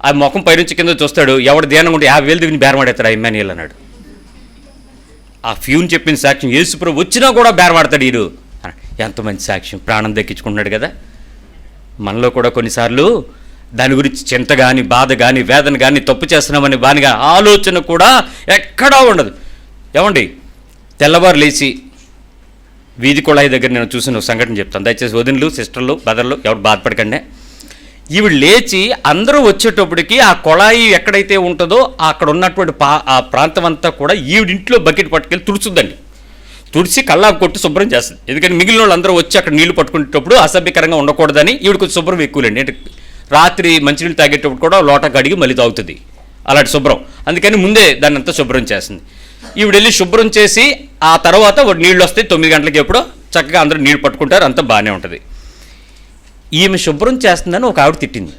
A: ఆ ముఖం పైనుంచి కింద చూస్తాడు, ఎవడు ధ్యానం ఉంటే 50,000 దిగుని బేరమాడేస్తాడు ఆ ఇమ్మాన్యుయల్ అన్నాడు. ఆ ఫ్యూన్ చెప్పిన సాక్ష్యం యేసుప్రభు వచ్చినా కూడా బేరమాడతాడు వీడు. ఎంత మంచి సాక్ష్యం, ప్రాణం దక్కించుకుంటున్నాడు కదా. మనలో కూడా కొన్నిసార్లు దాని గురించి చింత కానీ బాధ కానీ వేదన కానీ తప్పు చేస్తున్నామని బానిగా ఆలోచన కూడా ఎక్కడా ఉండదు. ఏమండి తెల్లవారు లేచి వీధి కుళాయి దగ్గర నేను చూసిన ఒక సంఘటన చెప్తాను, దయచేసి వదినలు సిస్టర్లు బ్రదర్లు ఎవరు బాధపడకండి. ఈవిడ లేచి అందరూ వచ్చేటప్పటికి ఆ కుళాయి ఎక్కడైతే ఉంటుందో అక్కడ ఉన్నటువంటి ఆ ప్రాంతం అంతా కూడా ఈవిడింట్లో బకెట్ పట్టుకెళ్ళి తుడుచుద్దండి. తుడిచి కల్లాపు కొట్టి శుభ్రం చేస్తుంది. ఎందుకంటే మిగిలిన వాళ్ళు అందరూ వచ్చి అక్కడ నీళ్లు పట్టుకునేటప్పుడు అసభ్యకరంగా ఉండకూడదని ఈవిడ కొంచెం శుభ్రం ఎక్కువలేండి. అంటే రాత్రి మంచినీళ్ళు తాగేటప్పుడు కూడా లోట కడిగి మళ్ళీ తాగుతుంది అలాంటి శుభ్రం. అందుకని ముందే దాన్ని అంతా శుభ్రం చేస్తుంది. ఈవిడ వెళ్ళి శుభ్రం చేసి ఆ తర్వాత నీళ్ళు వస్తాయి 9 గంటలకి ఎప్పుడో చక్కగా అందరూ నీళ్ళు పట్టుకుంటారు, అంతా బాగానే ఉంటుంది. ఈమె శుభ్రం చేస్తుందని ఒక ఆవిడ తిట్టింది.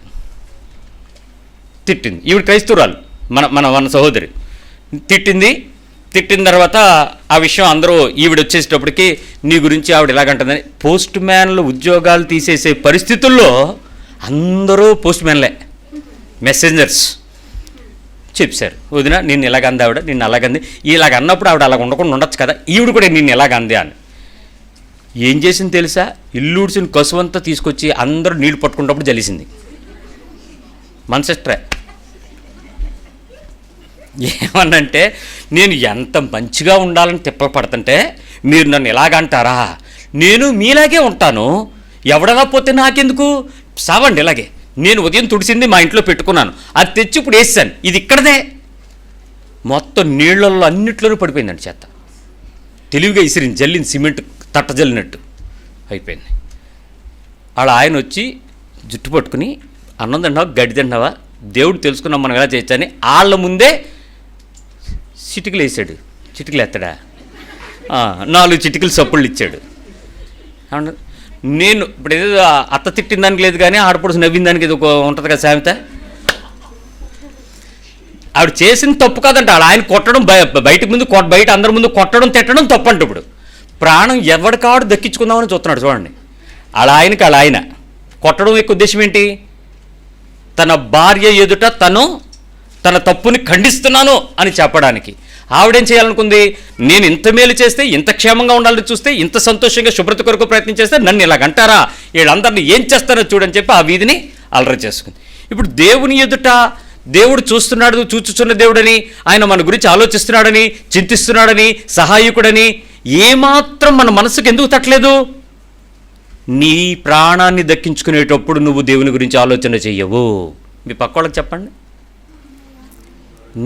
A: ఈవిడ క్రైస్తవురాలు, మన సహోదరి తిట్టిన తర్వాత ఆ విషయం అందరూ ఈవిడ వచ్చేసేటప్పటికి నీ గురించి ఆవిడ ఎలాగంటుందని, పోస్ట్ మ్యాన్లు ఉద్యోగాలు తీసేసే పరిస్థితుల్లో అందరూ పోస్ట్ మ్యాన్లే, మెసెంజర్స్ చెప్పారు వదిన నిన్ను ఇలాగంది ఆవిడ, నిన్ను అలాగంది, ఇలాగ అన్నప్పుడు ఆవిడ అలాగ ఉండకుండా ఉండొచ్చు కదా, ఈవిడ కూడా నిన్ను ఎలాగంది అని. ఏం చేసింది తెలుసా, ఇల్లూడ్చిన కసువంతా తీసుకొచ్చి అందరూ నీళ్లు పట్టుకున్నప్పుడు జలిసింది. మన సిస్టరే ఏమన్నంటే నేను ఎంత మంచిగా ఉండాలని తిప్పలు పడుతుంటే మీరు నన్ను ఎలాగంటారా, నేను మీలాగే ఉంటాను, ఎవడన్నా పోతే నాకెందుకు, సావండి ఇలాగే, నేను ఉదయం తుడిసింది మా ఇంట్లో పెట్టుకున్నాను, అది తెచ్చి ఇప్పుడు వేసాను, ఇది ఇక్కడదే. మొత్తం నీళ్ళల్లో అన్నిట్లోనూ పడిపోయిందండి చెత్త. తెలివిగా ఇసిరింది, జల్లింది, సిమెంట్ తట్ట జల్లినట్టు అయిపోయింది. అలా ఆయన వచ్చి జుట్టు పట్టుకుని అన్నం తింటావా గడ్డి తింటావా దేవుడు తెలుసుకున్నాం మనం ఎలా చేయొచ్చని వాళ్ళ ముందే చిటికలు వేసాడు. చిటికలు ఎత్తడా 4 చిటికలు సప్పుళ్ళు ఇచ్చాడు. నేను ఇప్పుడు ఏదో అత్త తిట్టిన దానికి లేదు కానీ ఆడపడుచు నవ్విన దానికి ఏదో ఉంటుంది కదా సామెత. ఆవిడ చేసిన తప్పు కాదంట, ఆయన కొట్టడం బయట ముందు బయట అందరి ముందు కొట్టడం తిట్టడం తప్పు అంట. ఇప్పుడు ప్రాణం ఎవరికాడు దక్కించుకుందామని చూస్తున్నాడు చూడండి. అలా ఆయన కొట్టడం యొక్క ఉద్దేశం ఏంటి, తన భార్య ఎదుట తన తప్పుని ఖండిస్తున్నాను అని చెప్పడానికి. ఆవిడేం చేయాలనుకుంది, నేను ఇంత మేలు చేస్తే, ఇంత క్షేమంగా ఉండాలని చూస్తే, ఇంత సంతోషంగా శుభ్రత కొరకు ప్రయత్నం చేస్తే నన్ను ఇలాగంటారా, వీళ్ళందరినీ ఏం చేస్తారో చూడని చెప్పి ఆ వీధిని అలర చేసుకుంది. ఇప్పుడు దేవుని ఎదుట దేవుడు చూచుచున్న దేవుడని, ఆయన మన గురించి ఆలోచిస్తున్నాడని, చింతిస్తున్నాడని, సహాయకుడని ఏమాత్రం మన మనసుకు ఎందుకు తట్టలేదు? నీ ప్రాణాన్ని దక్కించుకునేటప్పుడు నువ్వు దేవుని గురించి ఆలోచన చెయ్యవు. మీ పక్క వాళ్ళకి చెప్పండి,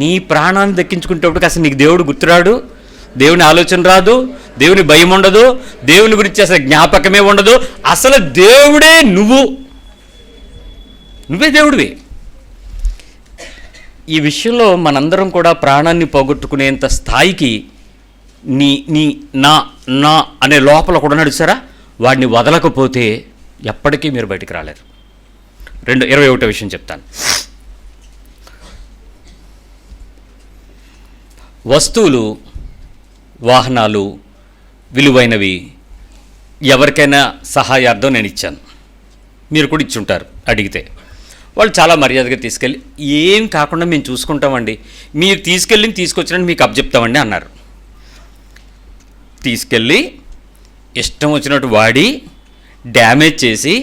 A: నీ ప్రాణాన్ని దక్కించుకునేటప్పుడు అసలు నీకు దేవుడు గుర్తురాడు, దేవుని ఆలోచన రాదు, దేవుని భయం ఉండదు, దేవుని గురించి అసలు జ్ఞాపకమే ఉండదు. అసలు దేవుడే నువ్వే దేవుడివి. ఈ విషయంలో మనందరం కూడా ప్రాణాన్ని పోగొట్టుకునేంత స్థాయికి నా అనే లోపల కూడా నడుస్తారా, వాడిని వదలకపోతే ఎప్పటికీ మీరు బయటికి రాలేరు. 21వ విషయం చెప్తాను. వస్తువులు వాహనాలు విలువైనవి ఎవరికైనా సహాయార్థం నేను ఇచ్చాను. మీరు కూడా ఇచ్చుంటారు అడిగితే. వాళ్ళు చాలా మర్యాదగా తీసుకెళ్ళి ఏం కాకుండా మేము చూసుకుంటామండి, మీరు తీసుకొచ్చినట్టు మీకు అప్పచెప్తామండి అన్నారు. తీసుకెళ్ళి ఇష్టం వచ్చినట్టు వాడి డ్యామేజ్ చేసి,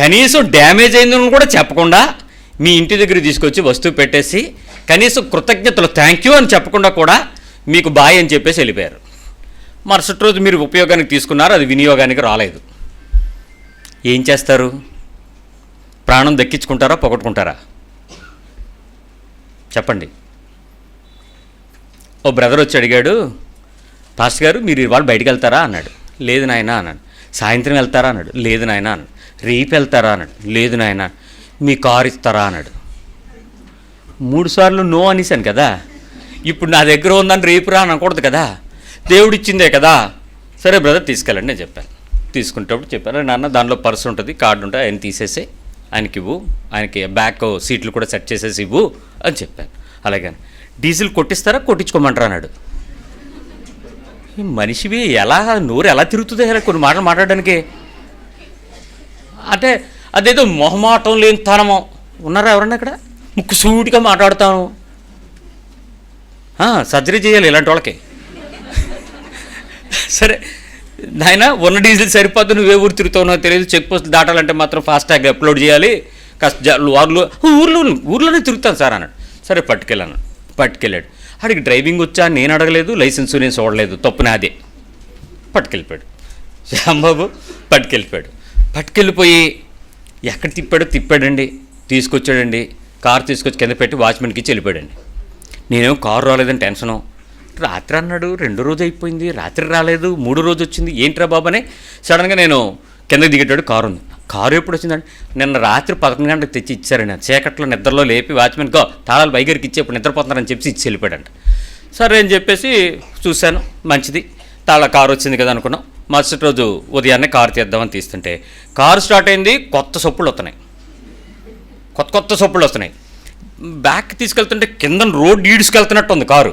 A: కనీసం డ్యామేజ్ అయిందని కూడా చెప్పకుండా మీ ఇంటి దగ్గర తీసుకొచ్చి వస్తువు పెట్టేసి కనీసం కృతజ్ఞతలు థ్యాంక్ యూ అని చెప్పకుండా కూడా మీకు బాయ్ అని చెప్పేసి వెళ్ళిపోయారు. మరుసటి రోజు మీరు ఉపయోగానికి తీసుకున్నారు, అది వినియోగానికి రాలేదు. ఏం చేస్తారు? ప్రాణం దక్కించుకుంటారా, పోగొట్టుకుంటారా? చెప్పండి. ఓ బ్రదర్ వచ్చి అడిగాడు, పాస్టర్ గారు మీరు ఇవాళ బయటికి వెళ్తారా అన్నాడు. లేదు నాయనా అన్నాడు. సాయంత్రం వెళ్తారా అన్నాడు. లేదు నాయనా అన్నాడు. రేపు వెళ్తారా అన్నాడు. లేదు నాయనా. మీ కారు ఇస్తారా అన్నాడు. 3 సార్లు నో అనేసాను కదా. ఇప్పుడు నా దగ్గర ఉందని రేపు రా అనకూడదు కదా, దేవుడిచ్చిందే కదా. సరే బ్రదర్ తీసుకెళ్ళండి నేను చెప్పాను. తీసుకునేటప్పుడు చెప్పాను, నాన్న దానిలో పర్స్ ఉంటుంది, కార్డు ఉంటుంది, ఆయన తీసేసి ఆయనకి ఇవ్వు, ఆయనకి బ్యాక్ సీట్లు కూడా సెట్ చేసేసి ఇవ్వు అని చెప్పాను. అలాగే డీజిల్ కొట్టిస్తారా కొట్టించుకోమంటారా అన్నాడు. మనిషివి ఎలా నోరు ఎలా తిరుగుతుంది కొన్ని మాటలు మాట్లాడడానికి? అంటే అదేదో మొహమాటం లేని తనమో. ఉన్నారా ఎవరన్నా ఇక్కడ? ముక్కు సూటిగా మాట్లాడతాను. సర్జరీ చేయాలి ఇలాంటి వాళ్ళకి. సరే నాయన, ఉన్న డీజిల్ సరిపోద్దు, నువ్వే ఊరు తిరుగుతావునో తెలియదు, చెక్ పోస్ట్ దాటాలంటే మాత్రం ఫాస్టాగ్ అప్లోడ్ చేయాలి, కాస్త ఊర్లోనే తిరుగుతాను సార్ అన్నాడు. సరే పట్టుకెళ్ళాడు. అడిగి డ్రైవింగ్ వచ్చా నేను అడగలేదు, లైసెన్స్ నేను చూడలేదు, తప్పు నాదే. పట్టుకెళ్ళిపోయాడు శ్యాంబాబు. పట్టుకెళ్ళిపోయి ఎక్కడ తిప్పాడండి, తీసుకొచ్చాడండి. కారు తీసుకొచ్చి కింద పెట్టి వాచ్మెన్కి ఇచ్చి వెళ్ళిపోయాడండి. నేనేమో కారు రాలేదని టెన్షను. రాత్రి అన్నాడు, 2వ రోజు అయిపోయింది, రాత్రి రాలేదు, 3వ రోజు వచ్చింది, ఏంట్రా బాబు అని సడన్గా నేను కిందకి దిగేటాడు. కారు ఉంది. కారు ఎప్పుడు వచ్చిందండి? నిన్న రాత్రి 11 గంటలకు తెచ్చి ఇచ్చారండి. చీకట్లో నిద్రలో లేపి వాచ్మెన్కో తాళాలు బైగరికి ఇచ్చి ఇప్పుడు నిద్రపోతున్నారని చెప్పి ఇచ్చి వెళ్ళిపోయాడంట. సరే అని చెప్పేసి చూశాను, మంచిది, కారు వచ్చింది కదా అనుకున్నాం. మరుసటి రోజు ఉదయాన్నే కారు తీద్దామని తీస్తుంటే కారు స్టార్ట్ అయింది, కొత్త సొప్పులు వస్తున్నాయి. బ్యాక్ తీసుకెళ్తుంటే కింద రోడ్ ఈడ్చుకెళ్తున్నట్టు ఉంది కారు.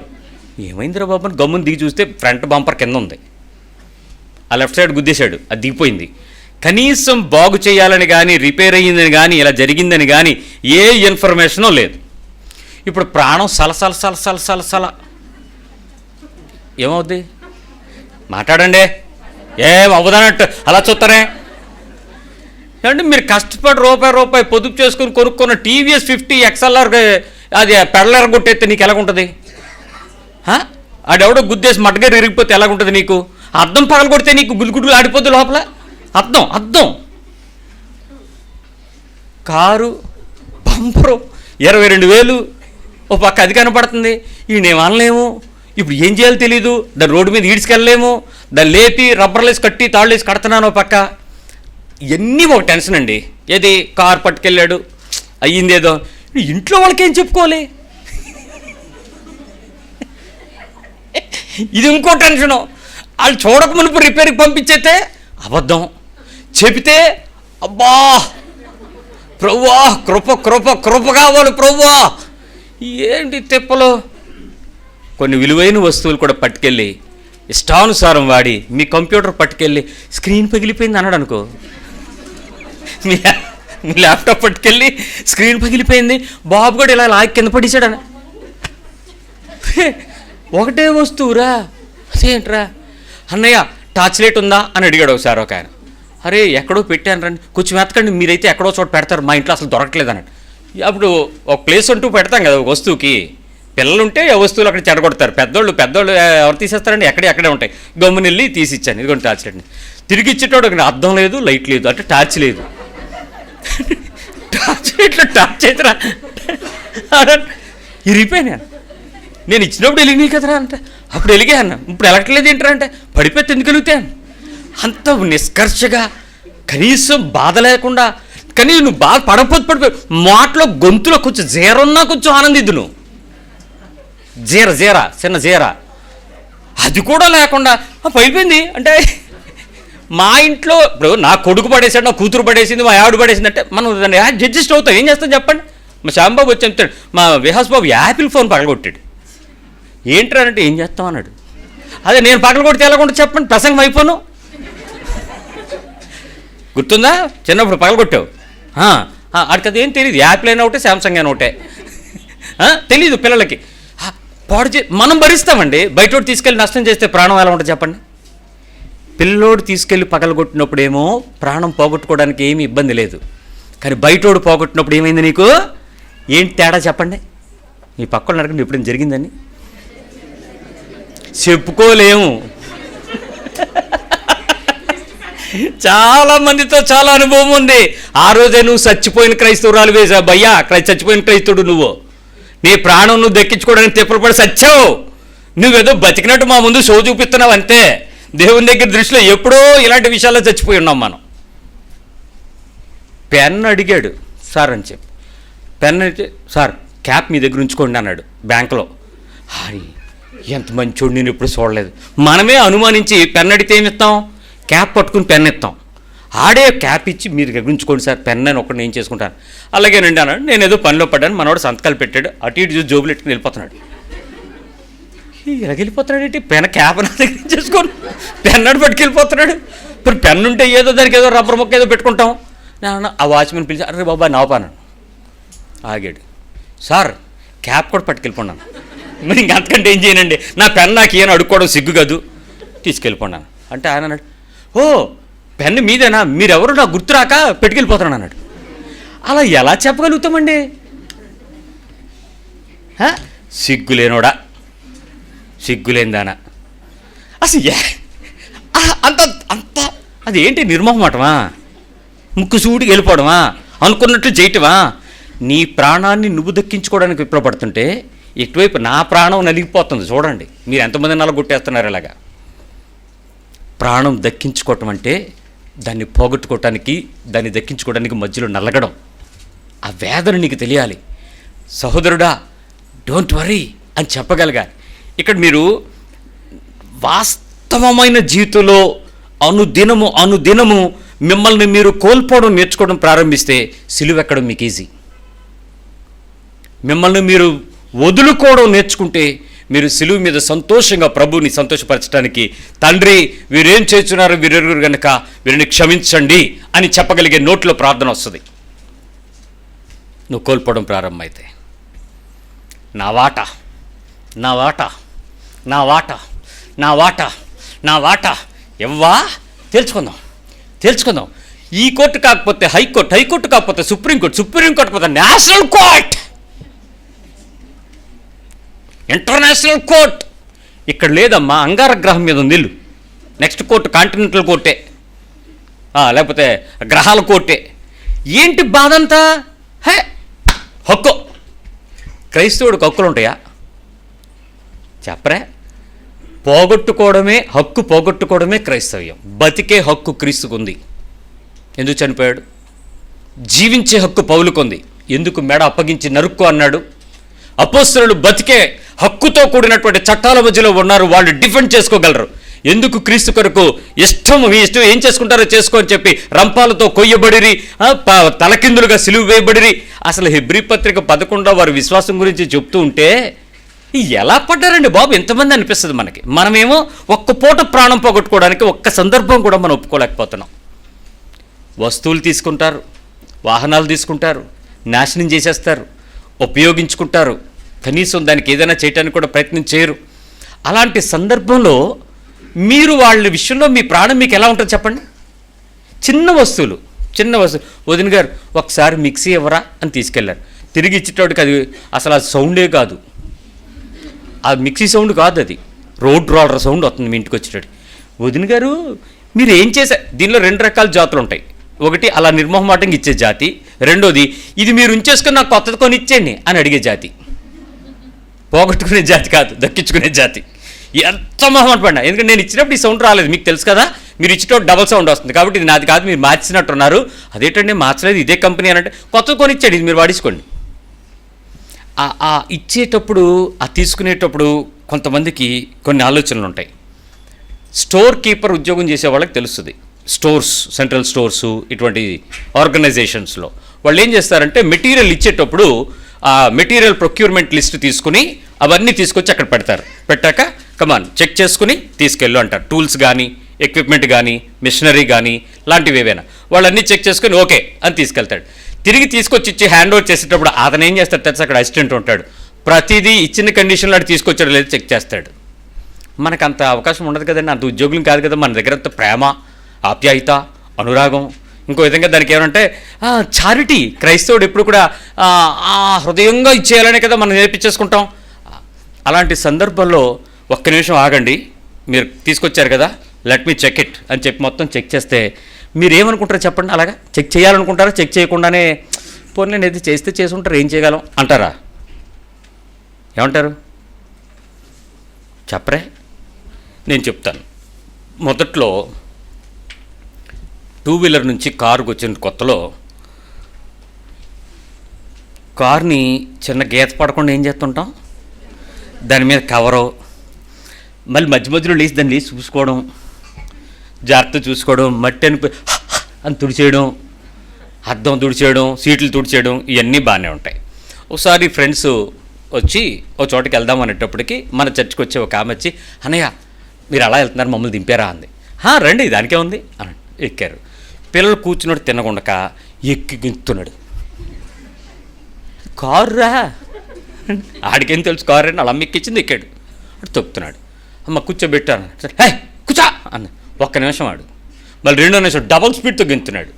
A: ఏమైందిరా బాబు అని గమ్ముని దిగి చూస్తే ఫ్రంట్ బంపర్ కింద ఉంది. ఆ లెఫ్ట్ సైడ్ గుద్దేశాడు, అది దిగిపోయింది. కనీసం బాగు చేయాలని కానీ, రిపేర్ అయ్యిందని కానీ, ఇలా జరిగిందని కానీ ఏ ఇన్ఫర్మేషనో లేదు. ఇప్పుడు ప్రాణం సలసల ఏమవుద్ది? మాట్లాడండి. ఏం అవ్వదన్నట్టు అలా చూస్తారే అంటే మీరు కష్టపడి రూపాయి పొదుపు చేసుకుని కొనుక్కున్న టీవీఎస్ 50 XLR అది పెడలర్ కొట్టేస్తే నీకు ఎలాగుంటుంది? ఆడెవడో గుద్దేసి మడ్డగారు ఇరిగిపోతే ఎలాగుంటుంది నీకు? అద్దం పగల కొడితే నీకు గుడ్లు ఆడిపోద్ది లోపల. అద్దం కారు బంపరు 22,000 ఓ పక్క అది కనపడుతుంది. ఈయనేం అనలేము. ఇప్పుడు ఏం చేయాలో తెలీదు. దాన్ని రోడ్డు మీద ఈడ్చుకెళ్ళలేము. దాన్ని లేపి రబ్బర్లేసి కట్టి తాళ్ళేసి కడుతున్నాను ఓ పక్క. ఇవన్నీ ఒక టెన్షన్ అండి. ఏది కారు పట్టుకెళ్ళాడు అయ్యిందేదో, ఇంట్లో వాళ్ళకేం చెప్పుకోవాలి? ఇది ఇంకో టెన్షను. వాళ్ళు చూడక మునుపు రిపేర్కి పంపించేస్తే అబద్ధం, చెబితే అబ్బా ప్రభువా కృప కావాలి ప్రభువా. ఏంటి తిప్పలు? కొన్ని విలువైన వస్తువులు కూడా పట్టుకెళ్ళి ఇష్టానుసారం వాడి, మీ కంప్యూటర్ పట్టుకెళ్ళి స్క్రీన్ పగిలిపోయింది అన్నాడు అనుకో, మీ ల్యాప్టాప్ పట్టుకెళ్ళి స్క్రీన్ పగిలిపోయింది, బాబు కూడా ఇలా లాగి కింద పడేసాడని. ఒకటే వస్తువురా, అదేంట్రా అన్నయ్య టార్చ్ లైట్ ఉందా అని అడిగాడు ఒకసారి ఒక ఆయన. అరే ఎక్కడో పెట్టాను రండి, కొంచెం వెతకండి, మీరైతే ఎక్కడో చోట పెడతారు, మా ఇంట్లో అసలు దొరకట్లేదు అన్నాడు. అప్పుడు ఒక ప్లేస్ అంటూ పెడతాం కదా ఒక వస్తువుకి. పిల్లలుంటే ఆ వస్తువులు అక్కడ చెడగొడతారు, పెద్దోళ్ళు ఎవరు తీసేస్తారండి, ఎక్కడే ఉంటాయి. గమ్ముని వెళ్ళి తీసిచ్చాను, ఇదిగోండి టార్చ్ లైట్ని. తిరిగి ఇచ్చేటోడు అర్థం లేదు, లైట్ లేదు, అంటే టార్చ్ లేదు. టార్చ్ లైట్లో టార్చ్ అవుతురా ఇరిగిపోయినా. నేను ఇచ్చినప్పుడు వెలిగినాయి కదరా అంటే, అప్పుడు వెలిగా అన్న, ఇప్పుడు వెలగట్లేదు ఏంటరా అంటే, పడిపోతే ఎందుకు వెలుగుతాను? అంత నిష్కర్షగా, కనీసం బాధ లేకుండా. కానీ నువ్వు బాధ పడిపోయి మాటలో గొంతులో కొంచెం జీరన్నా కొంచెం ఆనందిద్దు నువ్వు. చిన్న జీర అది కూడా లేకుండా పడిపోయింది అంటే. మా ఇంట్లో ఇప్పుడు నా కొడుకు పడేసాడు, నా కూతురు పడేసింది, మా ఆవిడ పడేసింది అంటే మనం దాన్ని అడ్జస్ట్ అవుతాం. ఏం చేస్తాం చెప్పండి? మా శ్యాంబాబు వచ్చి చెప్తాడు, మా విహాస్ బాబు యాపిల్ ఫోన్ పగలగొట్టాడు. ఏంట్రా అంటే ఏం చేస్తాం అన్నాడు. అదే నేను పగల కొడితే ఎలా కొట్టు చెప్పండి, ప్రసంగం అయిపోను. గుర్తుందా చిన్నప్పుడు పగల కొట్టావు? ఆడికి అదేం తెలియదు, యాపిల్ అయినా ఒకటే, శాంసంగ్ అయినా ఒకటే, తెలీదు పిల్లలకి. మనం భరిస్తామండి. బయటోడు తీసుకెళ్ళి నష్టం చేస్తే ప్రాణం ఎలా ఉంటుంది చెప్పండి. పిల్లోడు తీసుకెళ్ళి పగలగొట్టినప్పుడేమో ప్రాణం పోగొట్టుకోవడానికి ఏమీ ఇబ్బంది లేదు, కానీ బయటోడు పోగొట్టినప్పుడు ఏమైంది నీకు? ఏంటి తేడా చెప్పండి. మీ పక్కన అడగండి ఎప్పుడైనా జరిగిందని. చెప్పుకోలేము. చాలా మందితో చాలా అనుభవం ఉంది. ఆ రోజే నువ్వు చచ్చిపోయిన క్రైస్తవురాలు వేసా భయ్యా, చచ్చిపోయిన క్రైస్తవుడు నువ్వు. నీ ప్రాణం నువ్వు దక్కించుకోవడానికి తిప్పలు పడి సచ్చావు. నువ్వేదో బతికినట్టు మా ముందు షో చూపిస్తున్నావు అంతే. దేవుని దగ్గర దృష్టిలో ఎప్పుడో ఇలాంటి విషయాల్లో చచ్చిపోయి ఉన్నాం మనం. పెన్ అడిగాడు సార్ అని చెప్పి, పెన్ అయితే సార్ క్యాప్ మీ దగ్గర ఉంచుకోండి అన్నాడు బ్యాంకులో. ఎంత మంచోడు, నేను ఎప్పుడు చూడలేదు. మనమే అనుమానించి పెన్ అడిగితే ఏమి ఇస్తాం? క్యాప్ పట్టుకుని పెన్ ఇస్తాం. ఆడే క్యాప్ ఇచ్చి మీరు దగ్గర ఉంచుకోండి సార్, పెన్ అని ఒకటి నేను చేసుకుంటాను. అలాగేనండి అన్నాడు. నేను ఏదో పనిలో పడ్డాను, మనవాడు సంతకాలు పెట్టాడు, అటు ఇటు చూసి జోబులు ఎట్టుకుని వెళ్ళిపోతున్నాడు. ఇలా వెళ్ళిపోతున్నాడు ఏంటి? పెన్ క్యాప్ నా దగ్గర చేసుకోండి, పెన్ అడు పట్టుకెళ్ళిపోతున్నాడు. ఇప్పుడు పెన్ ఉంటే ఏదో దానికి ఏదో రబ్బర్ మొక్క ఏదో పెట్టుకుంటాం. ఆ వాచ్మెన్ పిలిచి అరే బాబా నవపానాను. ఆగాడు. సార్ క్యాప్ కూడా పట్టుకెళ్ళిపోన్నాను. మరి ఇంకంతకంటే ఏం చేయనండి, నా పెన్ నాకు ఏమైనా అడుక్కోవడం సిగ్గు కాదు, తీసుకెళ్ళిపోన్నాను అంటే ఆయన అన్నాడు, ఓ పెన్ను మీదేనా, మీరెవరు నాకు గుర్తురాక పెట్టుకెళ్ళిపోతున్నాను అన్నాడు. అలా ఎలా చెప్పగలుగుతామండి? సిగ్గులేనోడా, సిగ్గులేందానా, అసలు అంత అంత అది ఏంటి నిర్మోహమాటమా, ముక్కు సూటికి వెళ్ళిపోవడమా, అనుకున్నట్లు చేయటమా? నీ ప్రాణాన్ని నువ్వు దక్కించుకోవడానికి విప్రపడుతుంటే ఇటువైపు నా ప్రాణం నలిగిపోతుంది. చూడండి మీరు ఎంతమంది నలగొట్టేస్తున్నారు ఇలాగా. ప్రాణం దక్కించుకోవటం అంటే దాన్ని పోగొట్టుకోవటానికి, దాన్ని దక్కించుకోవడానికి మధ్యలో నలగడం. ఆ వేదన నీకు తెలియాలి. సహోదరుడా డోంట్ వరీ అని చెప్పగలగాలి. ఇక్కడ మీరు వాస్తవమైన జీవితంలో అనుదినము అనుదినము మిమ్మల్ని మీరు కోల్పోవడం నేర్చుకోవడం ప్రారంభిస్తే సిలువెక్కడం మీకు ఈజీ. మిమ్మల్ని మీరు వదులుకోవడం నేర్చుకుంటే మీరు సిలువ మీద సంతోషంగా ప్రభువుని సంతోషపరచడానికి, తండ్రి వీరేం చేస్తున్నారు వీరెరుగురు కనుక వీరిని క్షమించండి అని చెప్పగలిగే నోట్లో ప్రార్థన వస్తుంది. నువ్వు కోల్పోవడం ప్రారంభమైతే నా వాట నా వాట నా వాట నా వాట నా వాట ఎవ్వా తెలుసుకుందాం తెలుసుకుందాం. ఈ కోర్టు కాకపోతే హైకోర్టు, హైకోర్టు కాకపోతే సుప్రీంకోర్టు, సుప్రీంకోర్టు కాకపోతే నేషనల్ కోర్ట్, ఇంటర్నేషనల్ కోర్ట్. ఇక్కడ లేదమ్మా, అంగారగ్రహం మీద ఉంది ఇల్లు. నెక్స్ట్ కోర్టు కాంటినెంటల్ కోర్టే, లేకపోతే గ్రహాల కోర్టే. ఏంటి బాధంతా? హక్కు. క్రైస్తవుడికి హక్కులు ఉంటాయా చెప్పరే? పోగొట్టుకోవడమే హక్కు, పోగొట్టుకోవడమే క్రైస్తవ్యం. బతికే హక్కు క్రీస్తుకుంది. ఎందుకు చనిపోయాడు? జీవించే హక్కు పౌలుకుంది. ఎందుకు మెడ అప్పగించి నరుక్కో అన్నాడు? అపోస్తలులు బతికే హక్కుతో కూడినటువంటి చట్టాల మధ్యలో ఉన్నారు, వాళ్ళు డిఫెండ్ చేసుకోగలరు. ఎందుకు? క్రీస్తు కొరకు ఇష్టం, మీ ఇష్టం ఏం చేసుకుంటారో చేసుకో అని చెప్పి రంపాలతో కొయ్యబడిరి, తలకిందులుగా సిలువ వేయబడిరి. అసలు హెబ్రీ పత్రిక 11 వారి విశ్వాసం గురించి చెప్తూ ఉంటే ఎలా పడ్డారండి బాబు ఎంతమంది అనిపిస్తుంది మనకి. మనమేమో ఒక్క పూట ప్రాణం పోగొట్టుకోవడానికి ఒక్క సందర్భం కూడా మనం ఒప్పుకోలేకపోతున్నాం. వస్తువులు తీసుకుంటారు, వాహనాలు తీసుకుంటారు, నాశనం చేసేస్తారు, ఉపయోగించుకుంటారు, కనీసం దానికి ఏదైనా చేయడానికి కూడా ప్రయత్నం చేయరు. అలాంటి సందర్భంలో మీరు వాళ్ళ విషయంలో మీ ప్రాణం మీకు ఎలా ఉంటుంది చెప్పండి? చిన్న వస్తువులు, వదిన గారు ఒకసారి మిక్సీ ఇవ్వరా అని తీసుకెళ్లారు. తిరిగి ఇచ్చేటోడికి అది అసలు ఆ సౌండే కాదు, ఆ మిక్సీ సౌండ్ కాదు, అది రోడ్ రోలర్ సౌండ్ వస్తుంది మీ ఇంటికి వచ్చేటోడి. వదిన గారు మీరు ఏం చేశారు? దీనిలో 2 రకాల జాతులు ఉంటాయి. ఒకటి అలా నిర్మోహమాటంగా ఇచ్చే జాతి, రెండోది ఇది మీరు ఉంచేసుకుని నాకు కొత్తది కొని ఇచ్చేయండి అని అడిగే జాతి. పోగొట్టుకునే జాతి కాదు, దక్కించుకునే జాతి. ఎంత మొహమాట పడినా, ఎందుకంటే నేను ఇచ్చినప్పుడు ఈ సౌండ్ రాలేదు, మీకు తెలుసు కదా, మీరు ఇచ్చేటప్పుడు డబల్ సౌండ్ వస్తుంది కాబట్టి ఇది నాది కాదు, మీరు మార్చినట్టున్నారు. అదేంటంటే మార్చలేదు, ఇదే కంపెనీ అని అంటే కొత్తది కొని ఇచ్చాడు, ఇది మీరు వాడించుకోండి. ఆ ఇచ్చేటప్పుడు, ఆ తీసుకునేటప్పుడు కొంతమందికి కొన్ని ఆలోచనలు ఉంటాయి. స్టోర్ కీపర్ ఉద్యోగం చేసే వాళ్ళకి తెలుస్తుంది. స్టోర్స్, సెంట్రల్ స్టోర్సు, ఇటువంటి ఆర్గనైజేషన్స్లో వాళ్ళు ఏం చేస్తారంటే మెటీరియల్ ఇచ్చేటప్పుడు ఆ మెటీరియల్ ప్రొక్యూర్మెంట్ లిస్ట్ తీసుకుని అవన్నీ తీసుకొచ్చి అక్కడ పెడతారు. పెట్టాక కమాన్ చెక్ చేసుకుని తీసుకెళ్ళు అంటారు. టూల్స్ కానీ, ఎక్విప్మెంట్ కానీ, మిషనరీ కానీ లాంటివి ఏవైనా వాళ్ళన్నీ చెక్ చేసుకుని ఓకే అని తీసుకెళ్తాడు. తిరిగి తీసుకొచ్చి ఇచ్చి హ్యాండ్ ఓవర్ చేసేటప్పుడు అతను ఏం చేస్తాడు తెలుసా, అక్కడ అసిస్టెంట్ ఉంటాడు, ప్రతిదీ ఇచ్చిన కండిషన్లో అటు తీసుకొచ్చాడు లేదు చెక్ చేస్తాడు. మనకు అంత అవకాశం ఉండదు కదండి, అంత ఉద్యోగులు కాదు కదా, మన దగ్గర అంత ప్రేమ, ఆప్యాయత, అనురాగం, ఇంకో విధంగా దానికి ఏమంటే చారిటీ. క్రైస్తవుడు ఎప్పుడు కూడా హృదయంగా ఇచ్చేయాలనే కదా మనం నేర్పించేసుకుంటాం. అలాంటి సందర్భంలో ఒక్క నిమిషం ఆగండి, మీరు తీసుకొచ్చారు కదా, లెట్ మీ చెక్ ఇట్ అని చెప్పి మొత్తం చెక్ చేస్తే మీరు ఏమనుకుంటారో చెప్పండి. అలాగా చెక్ చేయాలనుకుంటారా, చెక్ చేయకుండానే పోనీ నేను ఏది చేస్తే చేసి ఉంటారు, ఏం చేయగలం అంటారా? ఏమంటారు చెప్పరే? నేను చెప్తాను. మొదట్లో 2 వీలర్ నుంచి కారుకు వచ్చిన కొత్తలో కార్ని చిన్న గీత పడకుండా ఏం చేస్తుంటాం, దాని మీద కవరు, మళ్ళీ మధ్య మధ్యలో లేచి దాన్ని లేచి చూసుకోవడం, జాగ్రత్త చూసుకోవడం, మట్టి అని తుడిచేయడం, అద్దం తుడిచేయడం, సీట్లు తుడిచేయడం, ఇవన్నీ బాగానే ఉంటాయి. ఒకసారి ఫ్రెండ్స్ వచ్చి ఒక చోటకి వెళ్దాం అనేటప్పటికి మన చర్చికి వచ్చి ఒక ఆమె వచ్చి, అన్నయ్య మీరు అలా వెళ్తున్నారు, మమ్మల్ని దింపారా అంది. రండి దానికే ఉంది అని ఎక్కారు. పిల్లలు కూర్చున్నాడు తినకుండక ఎక్కి గింతున్నాడు. కారురా, ఆడికేం తెలుసు కారు అని, అలా ఎక్కించింది ఎక్కాడు, అటు తొక్కుతున్నాడు. అమ్మ కూర్చోబెట్టాను, హే కూర్చో అన్న. ఒక్క నిమిషం ఆడు, మళ్ళీ 2వ నిమిషం డబుల్ స్పీడ్తో గెంతున్నాడు.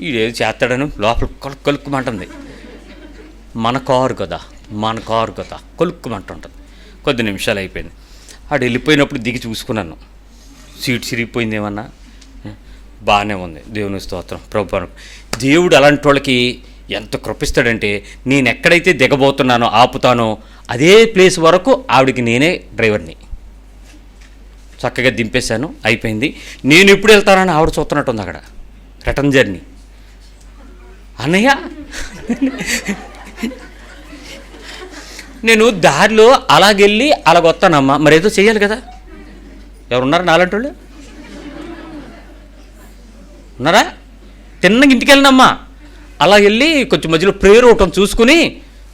A: ఈడేది చేస్తాడని లోపల కొలుక్కుమంటుంది. మన కారు కదా కొలుక్కుమంటుంటుంది. కొద్ది నిమిషాలు అయిపోయింది. ఆడు వెళ్ళిపోయినప్పుడు దిగి చూసుకున్నాను, సీట్ చిరిగిపోయింది ఏమన్నా, బాగానే ఉంది, దేవుని స్తోత్రం ప్రభు. దేవుడు అలాంటి వాళ్ళకి ఎంత కృపిస్తాడంటే, నేను ఎక్కడైతే దిగబోతున్నానో ఆపుతానో అదే ప్లేస్ వరకు ఆవిడికి నేనే డ్రైవర్ని. చక్కగా దింపేశాను, అయిపోయింది. నేను ఎప్పుడు వెళ్తానని ఆవిడ చూస్తున్నట్టుంది అక్కడ రిటర్న్ జర్నీ. అన్నయ్య నేను దారిలో అలాగెళ్ళి అలాగొస్తానమ్మా, మరేదో చెయ్యాలి కదా. ఎవరున్నారు నాలంటి వాళ్ళు ఉన్నారా? తిన్నగా ఇంటికి వెళ్ళినమ్మా, అలా వెళ్ళి కొంచెం మధ్యలో ప్రేయర్ ఒకటి చూసుకుని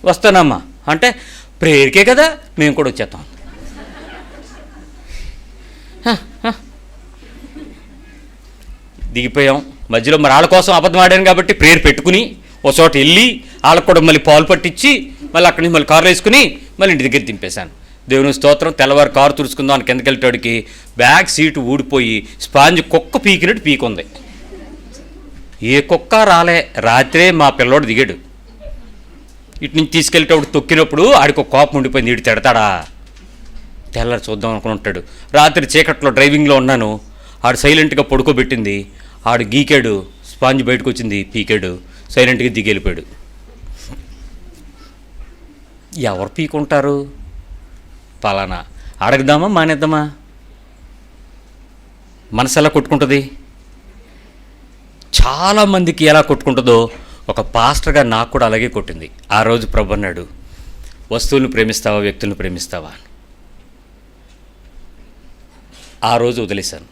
A: వస్తానమ్మా అంటే, ప్రేయర్కే కదా మేము కూడా వచ్చేస్తాం. దిగిపోయాం. మధ్యలో మరి వాళ్ళ కోసం అబద్ధం ఆడాను కాబట్టి ప్రేయర్ పెట్టుకుని ఒక చోట వెళ్ళి వాళ్ళకు కూడా మళ్ళీ పాలు పట్టించి మళ్ళీ అక్కడి నుంచి మళ్ళీ కారులో వేసుకుని మళ్ళీ ఇంటి దగ్గర దింపేశాను. దేవుని స్తోత్రం. తెల్లవారు కారు తుడుచుకుందాం అని కిందకి వెళ్ళేటోడికి బ్యాక్ సీటు ఊడిపోయి స్పాంజ్ కుక్క పీకినట్టు పీకుంది. ఏ కుక్క రాలే. రాత్రే మా పిల్లోడు దిగాడు. ఇటు నుంచి తీసుకెళ్ళేటప్పుడు తొక్కినప్పుడు ఆడికి ఒక కోపం ఉండిపోయింది, ఇటు తిడతాడా తెల్లారి చూద్దాం అనుకుని ఉంటాడు. రాత్రి చీకట్లో డ్రైవింగ్లో ఉన్నాను, ఆడు సైలెంట్గా పడుకోబెట్టింది, ఆడు గీకాడు, స్పాంజ్ బయటకు వచ్చింది, పీకాడు, సైలెంట్గా దిగి వెళ్ళిపోయాడు. ఎవరు పీకుంటారు? పలానా అడగదామా మానేద్దామా? మనసు ఎలా కొట్టుకుంటుంది? చాలామందికి ఎలా కొట్టుకుంటుందో ఒక పాస్టర్గా నాకు కూడా అలాగే కొట్టింది. ఆ రోజు ప్రభు అన్నాడు, వస్తువులను ప్రేమిస్తావా వ్యక్తులను ప్రేమిస్తావా? ఆ రోజు వదిలేశాను.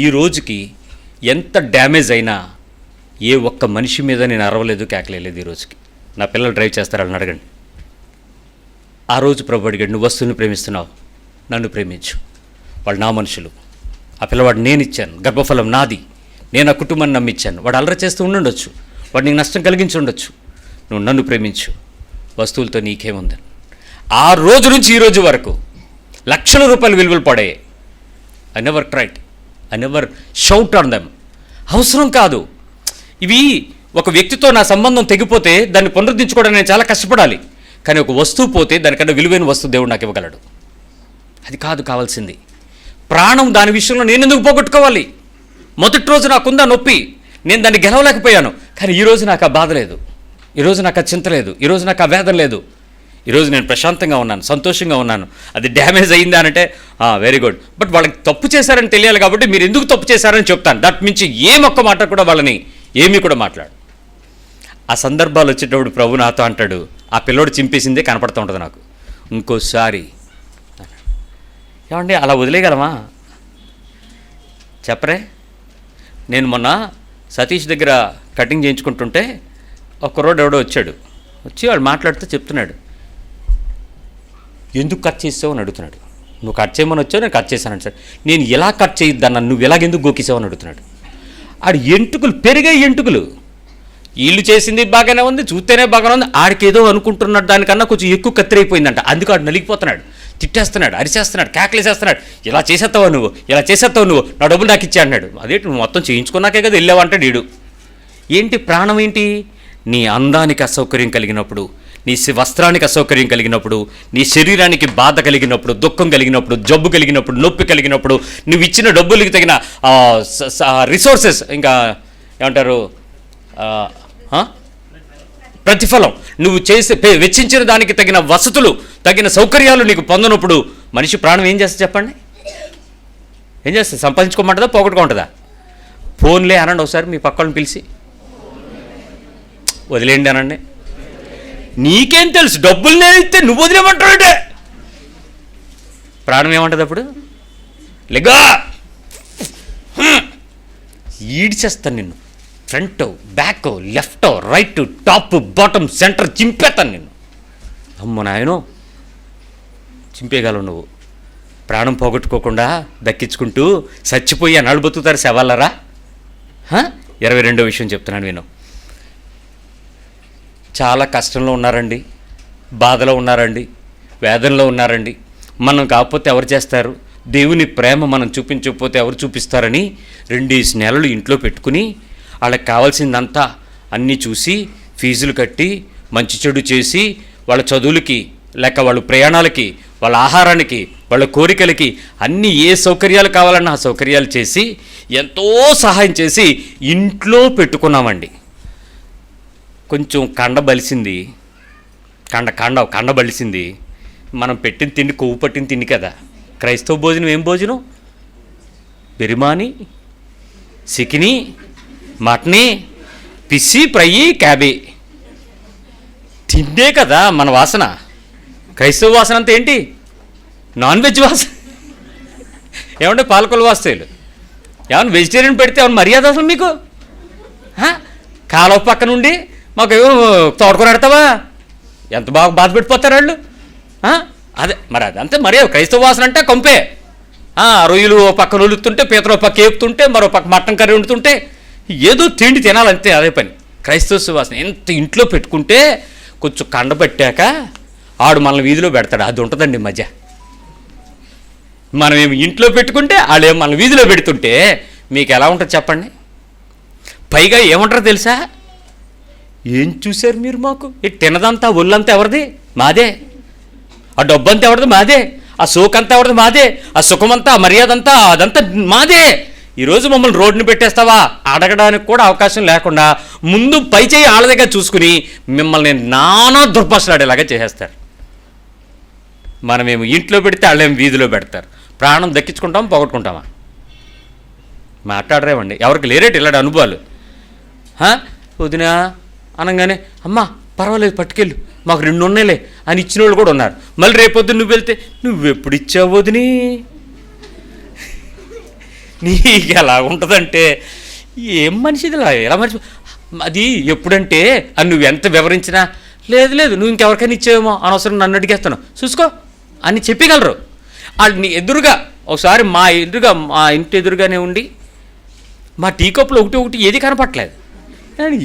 A: ఈ రోజుకి ఎంత డ్యామేజ్ అయినా ఏ ఒక్క మనిషి మీద నేను అరవలేదు, కేకలేదు. ఈ రోజుకి నా పిల్లలు డ్రైవ్ చేస్తారని అడగండి. ఆ రోజు ప్రభు అడిగాడు, నువ్వు వస్తువుని ప్రేమిస్తున్నావు, నన్ను ప్రేమించు, వాళ్ళు నా మనుషులు. ఆ పిల్లవాడు నేను ఇచ్చాను, గర్భఫలం నాది, నేను ఆ కుటుంబాన్ని నమ్మించాను. వాడు అల్లరి చేస్తూ ఉండుండొచ్చు, వాడు నీకు నష్టం కలిగించి ఉండొచ్చు, నువ్వు నన్ను ప్రేమించు, వస్తువులతో నీకేముంది. ఆ రోజు నుంచి ఈ రోజు వరకు లక్షల రూపాయలు విలువలు పడాయి. I never tried, I never shout on them. అవసరం కాదు. ఇవి ఒక వ్యక్తితో నా సంబంధం తెగిపోతే దాన్ని పునరుద్ధరించుకోవడానికి నేను చాలా కష్టపడాలి. కానీ ఒక వస్తువు పోతే దానికన్నా విలువైన వస్తువు దేవుడు నాకు ఇవ్వగలడు. అది కాదు కావాల్సింది. ప్రాణం దాని విషయంలో నేను ఎందుకు పోగొట్టుకోవాలి? మొదటి రోజు నాకుందా నొప్పి, నేను దాన్ని గెలవలేకపోయాను. కానీ ఈరోజు నాకు ఆ బాధ లేదు, ఈరోజు నాకు ఆ చింత లేదు, ఈరోజు నాకు ఆ వేదన లేదు. ఈరోజు నేను ప్రశాంతంగా ఉన్నాను, సంతోషంగా ఉన్నాను. అది డ్యామేజ్ అయిందా అంటే వెరీ గుడ్. బట్ వాళ్ళకి తప్పు చేశారని తెలియాలి కాబట్టి మీరు ఎందుకు తప్పు చేశారని చెప్తాను. దట్ మించి ఒక్క మాట కూడా వాళ్ళని ఏమీ కూడా మాట్లాడు. ఆ సందర్భాలు వచ్చేటప్పుడు ప్రభు నాతో అంటాడు, ఆ పిల్లోడు చింపేసిందే కనపడుతూ ఉంటుంది నాకు, ఇంకోసారి ఏమండి అలా వదిలేయగలమా చెప్పరే? నేను మొన్న సతీష్ దగ్గర కటింగ్ చేయించుకుంటుంటే ఒక్కరోడు ఎవడో వచ్చాడు, వచ్చి వాడు మాట్లాడుతూ చెప్తున్నాడు, ఎందుకు కట్ చేసావు అని అడుగుతున్నాడు. నువ్వు కట్ చేయమని వచ్చావు, నేను కట్ చేశాను సార్. నేను ఎలా కట్ చేయొద్దన్నా, నువ్వు ఎలాగెందుకు గోకిసావని అడుగుతున్నాడు. ఆడు ఎంటుకలు పెరిగే ఎంటుకలు, వీళ్ళు చేసింది బాగానే ఉంది, చూస్తేనే బాగానే ఉంది, ఆడికి ఏదో అనుకుంటున్నాడు దానికన్నా కొంచెం ఎక్కువ కత్తిరైపోయిందంట. అందుకు ఆడు నలిగిపోతున్నాడు, తిట్టేస్తున్నాడు, అరిచేస్తున్నాడు, కేకలేసేస్తున్నాడు. ఇలా చేసేస్తావా నువ్వు, ఇలా చేసేస్తావు నువ్వు, నా డబ్బులు నాకు ఇచ్చే అన్నాడు. అదేంటి నువ్వు మొత్తం చేయించుకున్నాకే కదా వెళ్ళావంటాడు వీడు. ఏంటి ప్రాణం ఏంటి? నీ అందానికి అసౌకర్యం కలిగినప్పుడు, నీ వస్త్రానికి అసౌకర్యం కలిగినప్పుడు, నీ శరీరానికి బాధ కలిగినప్పుడు, దుఃఖం కలిగినప్పుడు, జబ్బు కలిగినప్పుడు, నొప్పి కలిగినప్పుడు, నువ్వు ఇచ్చిన డబ్బులకి తగిన రిసోర్సెస్, ఇంకా ఏమంటారు, ప్రతిఫలం, నువ్వు వెచ్చించిన దానికి తగిన వసతులు, తగిన సౌకర్యాలు నీకు పొందనప్పుడు మనిషి ప్రాణం ఏం చేస్తుంది చెప్పండి? ఏం చేస్తుంది? సంపాదించుకోమంటుందా, పోగొట్టుకుంటుందా? ఫోన్లే అనండి ఒకసారి మీ పక్కలను పిలిచి, వదిలేయండి అనండి. నీకేం తెలుసు, డబ్బులు నేను ఇస్తే నువ్వు వదిలేమంటాడంటే ప్రాణం ఏమంటుంది అప్పుడు? లెగా ఈడ్చేస్తాను నిన్ను, front, back, left, right, top, bottom, centre చింపేస్తాను నిన్ను. అమ్మ నాయనో, చింపేయగలవు నువ్వు. ప్రాణం పోగొట్టుకోకుండా దక్కించుకుంటూ చచ్చిపోయి అన్నాడు బతుకుతారు శవాలరా. 22వ విషయం చెప్తున్నాను విను. చాలా కష్టంలో ఉన్నారండి, బాధలో ఉన్నారండి, వేదనలో ఉన్నారండి. మనం కాకపోతే ఎవరు చేస్తారు? దేవుని ప్రేమ మనం చూపించకపోతే ఎవరు చూపిస్తారని 2 నెలలు ఇంట్లో పెట్టుకుని వాళ్ళకి కావాల్సిందంతా అన్నీ చూసి, ఫీజులు కట్టి, మంచి చెడు చేసి, వాళ్ళ చదువులకి, లేక వాళ్ళ ప్రయాణాలకి, వాళ్ళ ఆహారానికి, వాళ్ళ కోరికలకి అన్నీ ఏ సౌకర్యాలు కావాలన్నా ఆ సౌకర్యాలు చేసి ఎంతో సహాయం చేసి ఇంట్లో పెట్టుకున్నామండి. కొంచెం కండ బలిసింది, కండ బలిసింది. మనం పెట్టిన తిండి కొవ్వు పట్టిన తిండి కదా. క్రైస్తవ భోజనం ఏం భోజనం? బిర్యానీ, చికెనీ, మటనీ, పిసి, ఫ్రై, క్యాబీ తిండే కదా మన వాసన. క్రైస్తవ వాసన అంతా ఏంటి? నాన్ వెజ్ వాసన. ఏమంటే పాలకొల వాస్తాయిలు ఏమన్నా వెజిటేరియన్ పెడితే ఏమన్నా మర్యాద అసలు మీకు? కాలువ పక్క నుండి మాకు తోడుకొని పెడతావా? ఎంత బాగా బాధ పెట్టిపోతారు వాళ్ళు. అదే మరి అదంతే మర్యాద. క్రైస్తవ వాసన అంటే కొంపే. రొయ్యలు ఓ పక్కన ఒలుతుంటే, పీతలు పక్క ఏపుతుంటే, మరో పక్క మటన్ కర్రీ వండుతుంటే ఏదో తిండి తినాలంతే, అదే పని. క్రైస్తవ సువాసన ఎంత ఇంట్లో పెట్టుకుంటే కొంచెం కండబట్టాక ఆడు మనల్ని వీధిలో పెడతాడు. అది ఉంటుందండి మధ్య. మనం ఏమి ఇంట్లో పెట్టుకుంటే వాళ్ళేమో మన వీధిలో పెడుతుంటే మీకు ఎలా ఉంటుంది చెప్పండి? పైగా ఏమంటారో తెలుసా? ఏం చూశారు మీరు మాకు? తినదంతా ఒళ్ళంతా ఎవరిది? మాదే. ఆ డబ్బంతా ఎవరిది? మాదే. ఆ సోకంతా ఎవరిది? మాదే. ఆ సుఖమంతా, ఆ మర్యాద అంతా, అదంతా మాదే. ఈరోజు మమ్మల్ని రోడ్డుని పెట్టేస్తావా అడగడానికి కూడా అవకాశం లేకుండా ముందు పై చేయి వాళ్ళ దగ్గర చూసుకుని మిమ్మల్ని నానా దుర్భాషలాడేలాగా చేసేస్తారు. మనమేమో ఇంట్లో పెడితే వాళ్ళేమో వీధిలో పెడతారు. ప్రాణం దక్కించుకుంటాం, పోగొట్టుకుంటామా? మాట్లాడరేమండి. ఎవరికి లేరేటి ఇలాంటి అనుభవాలు? వదినా అనగానే అమ్మా పర్వాలేదు పట్టుకెళ్ళు, మాకు 2 ఉన్నాయిలే అని ఇచ్చిన వాళ్ళు కూడా ఉన్నారు. మళ్ళీ రేపొద్దు నువ్వు వెళ్తే నువ్వెప్పుడు ఇచ్చావు వదిని? నీకు ఎలా ఉంటుందంటే ఏం మనిషిది ఎలా మనిషి అది ఎప్పుడంటే అని నువ్వు ఎంత వివరించినా లేదు నువ్వు ఇంకెవరికైనా ఇచ్చావేమో అనవసరం నన్ను అడిగేస్తాను చూసుకో అని చెప్పగలరు. వాళ్ళు నీ ఎదురుగా ఒకసారి మా ఇంటి ఎదురుగానే ఉండి మా టీ కప్పులు ఒకటి ఏది కనపట్లేదు.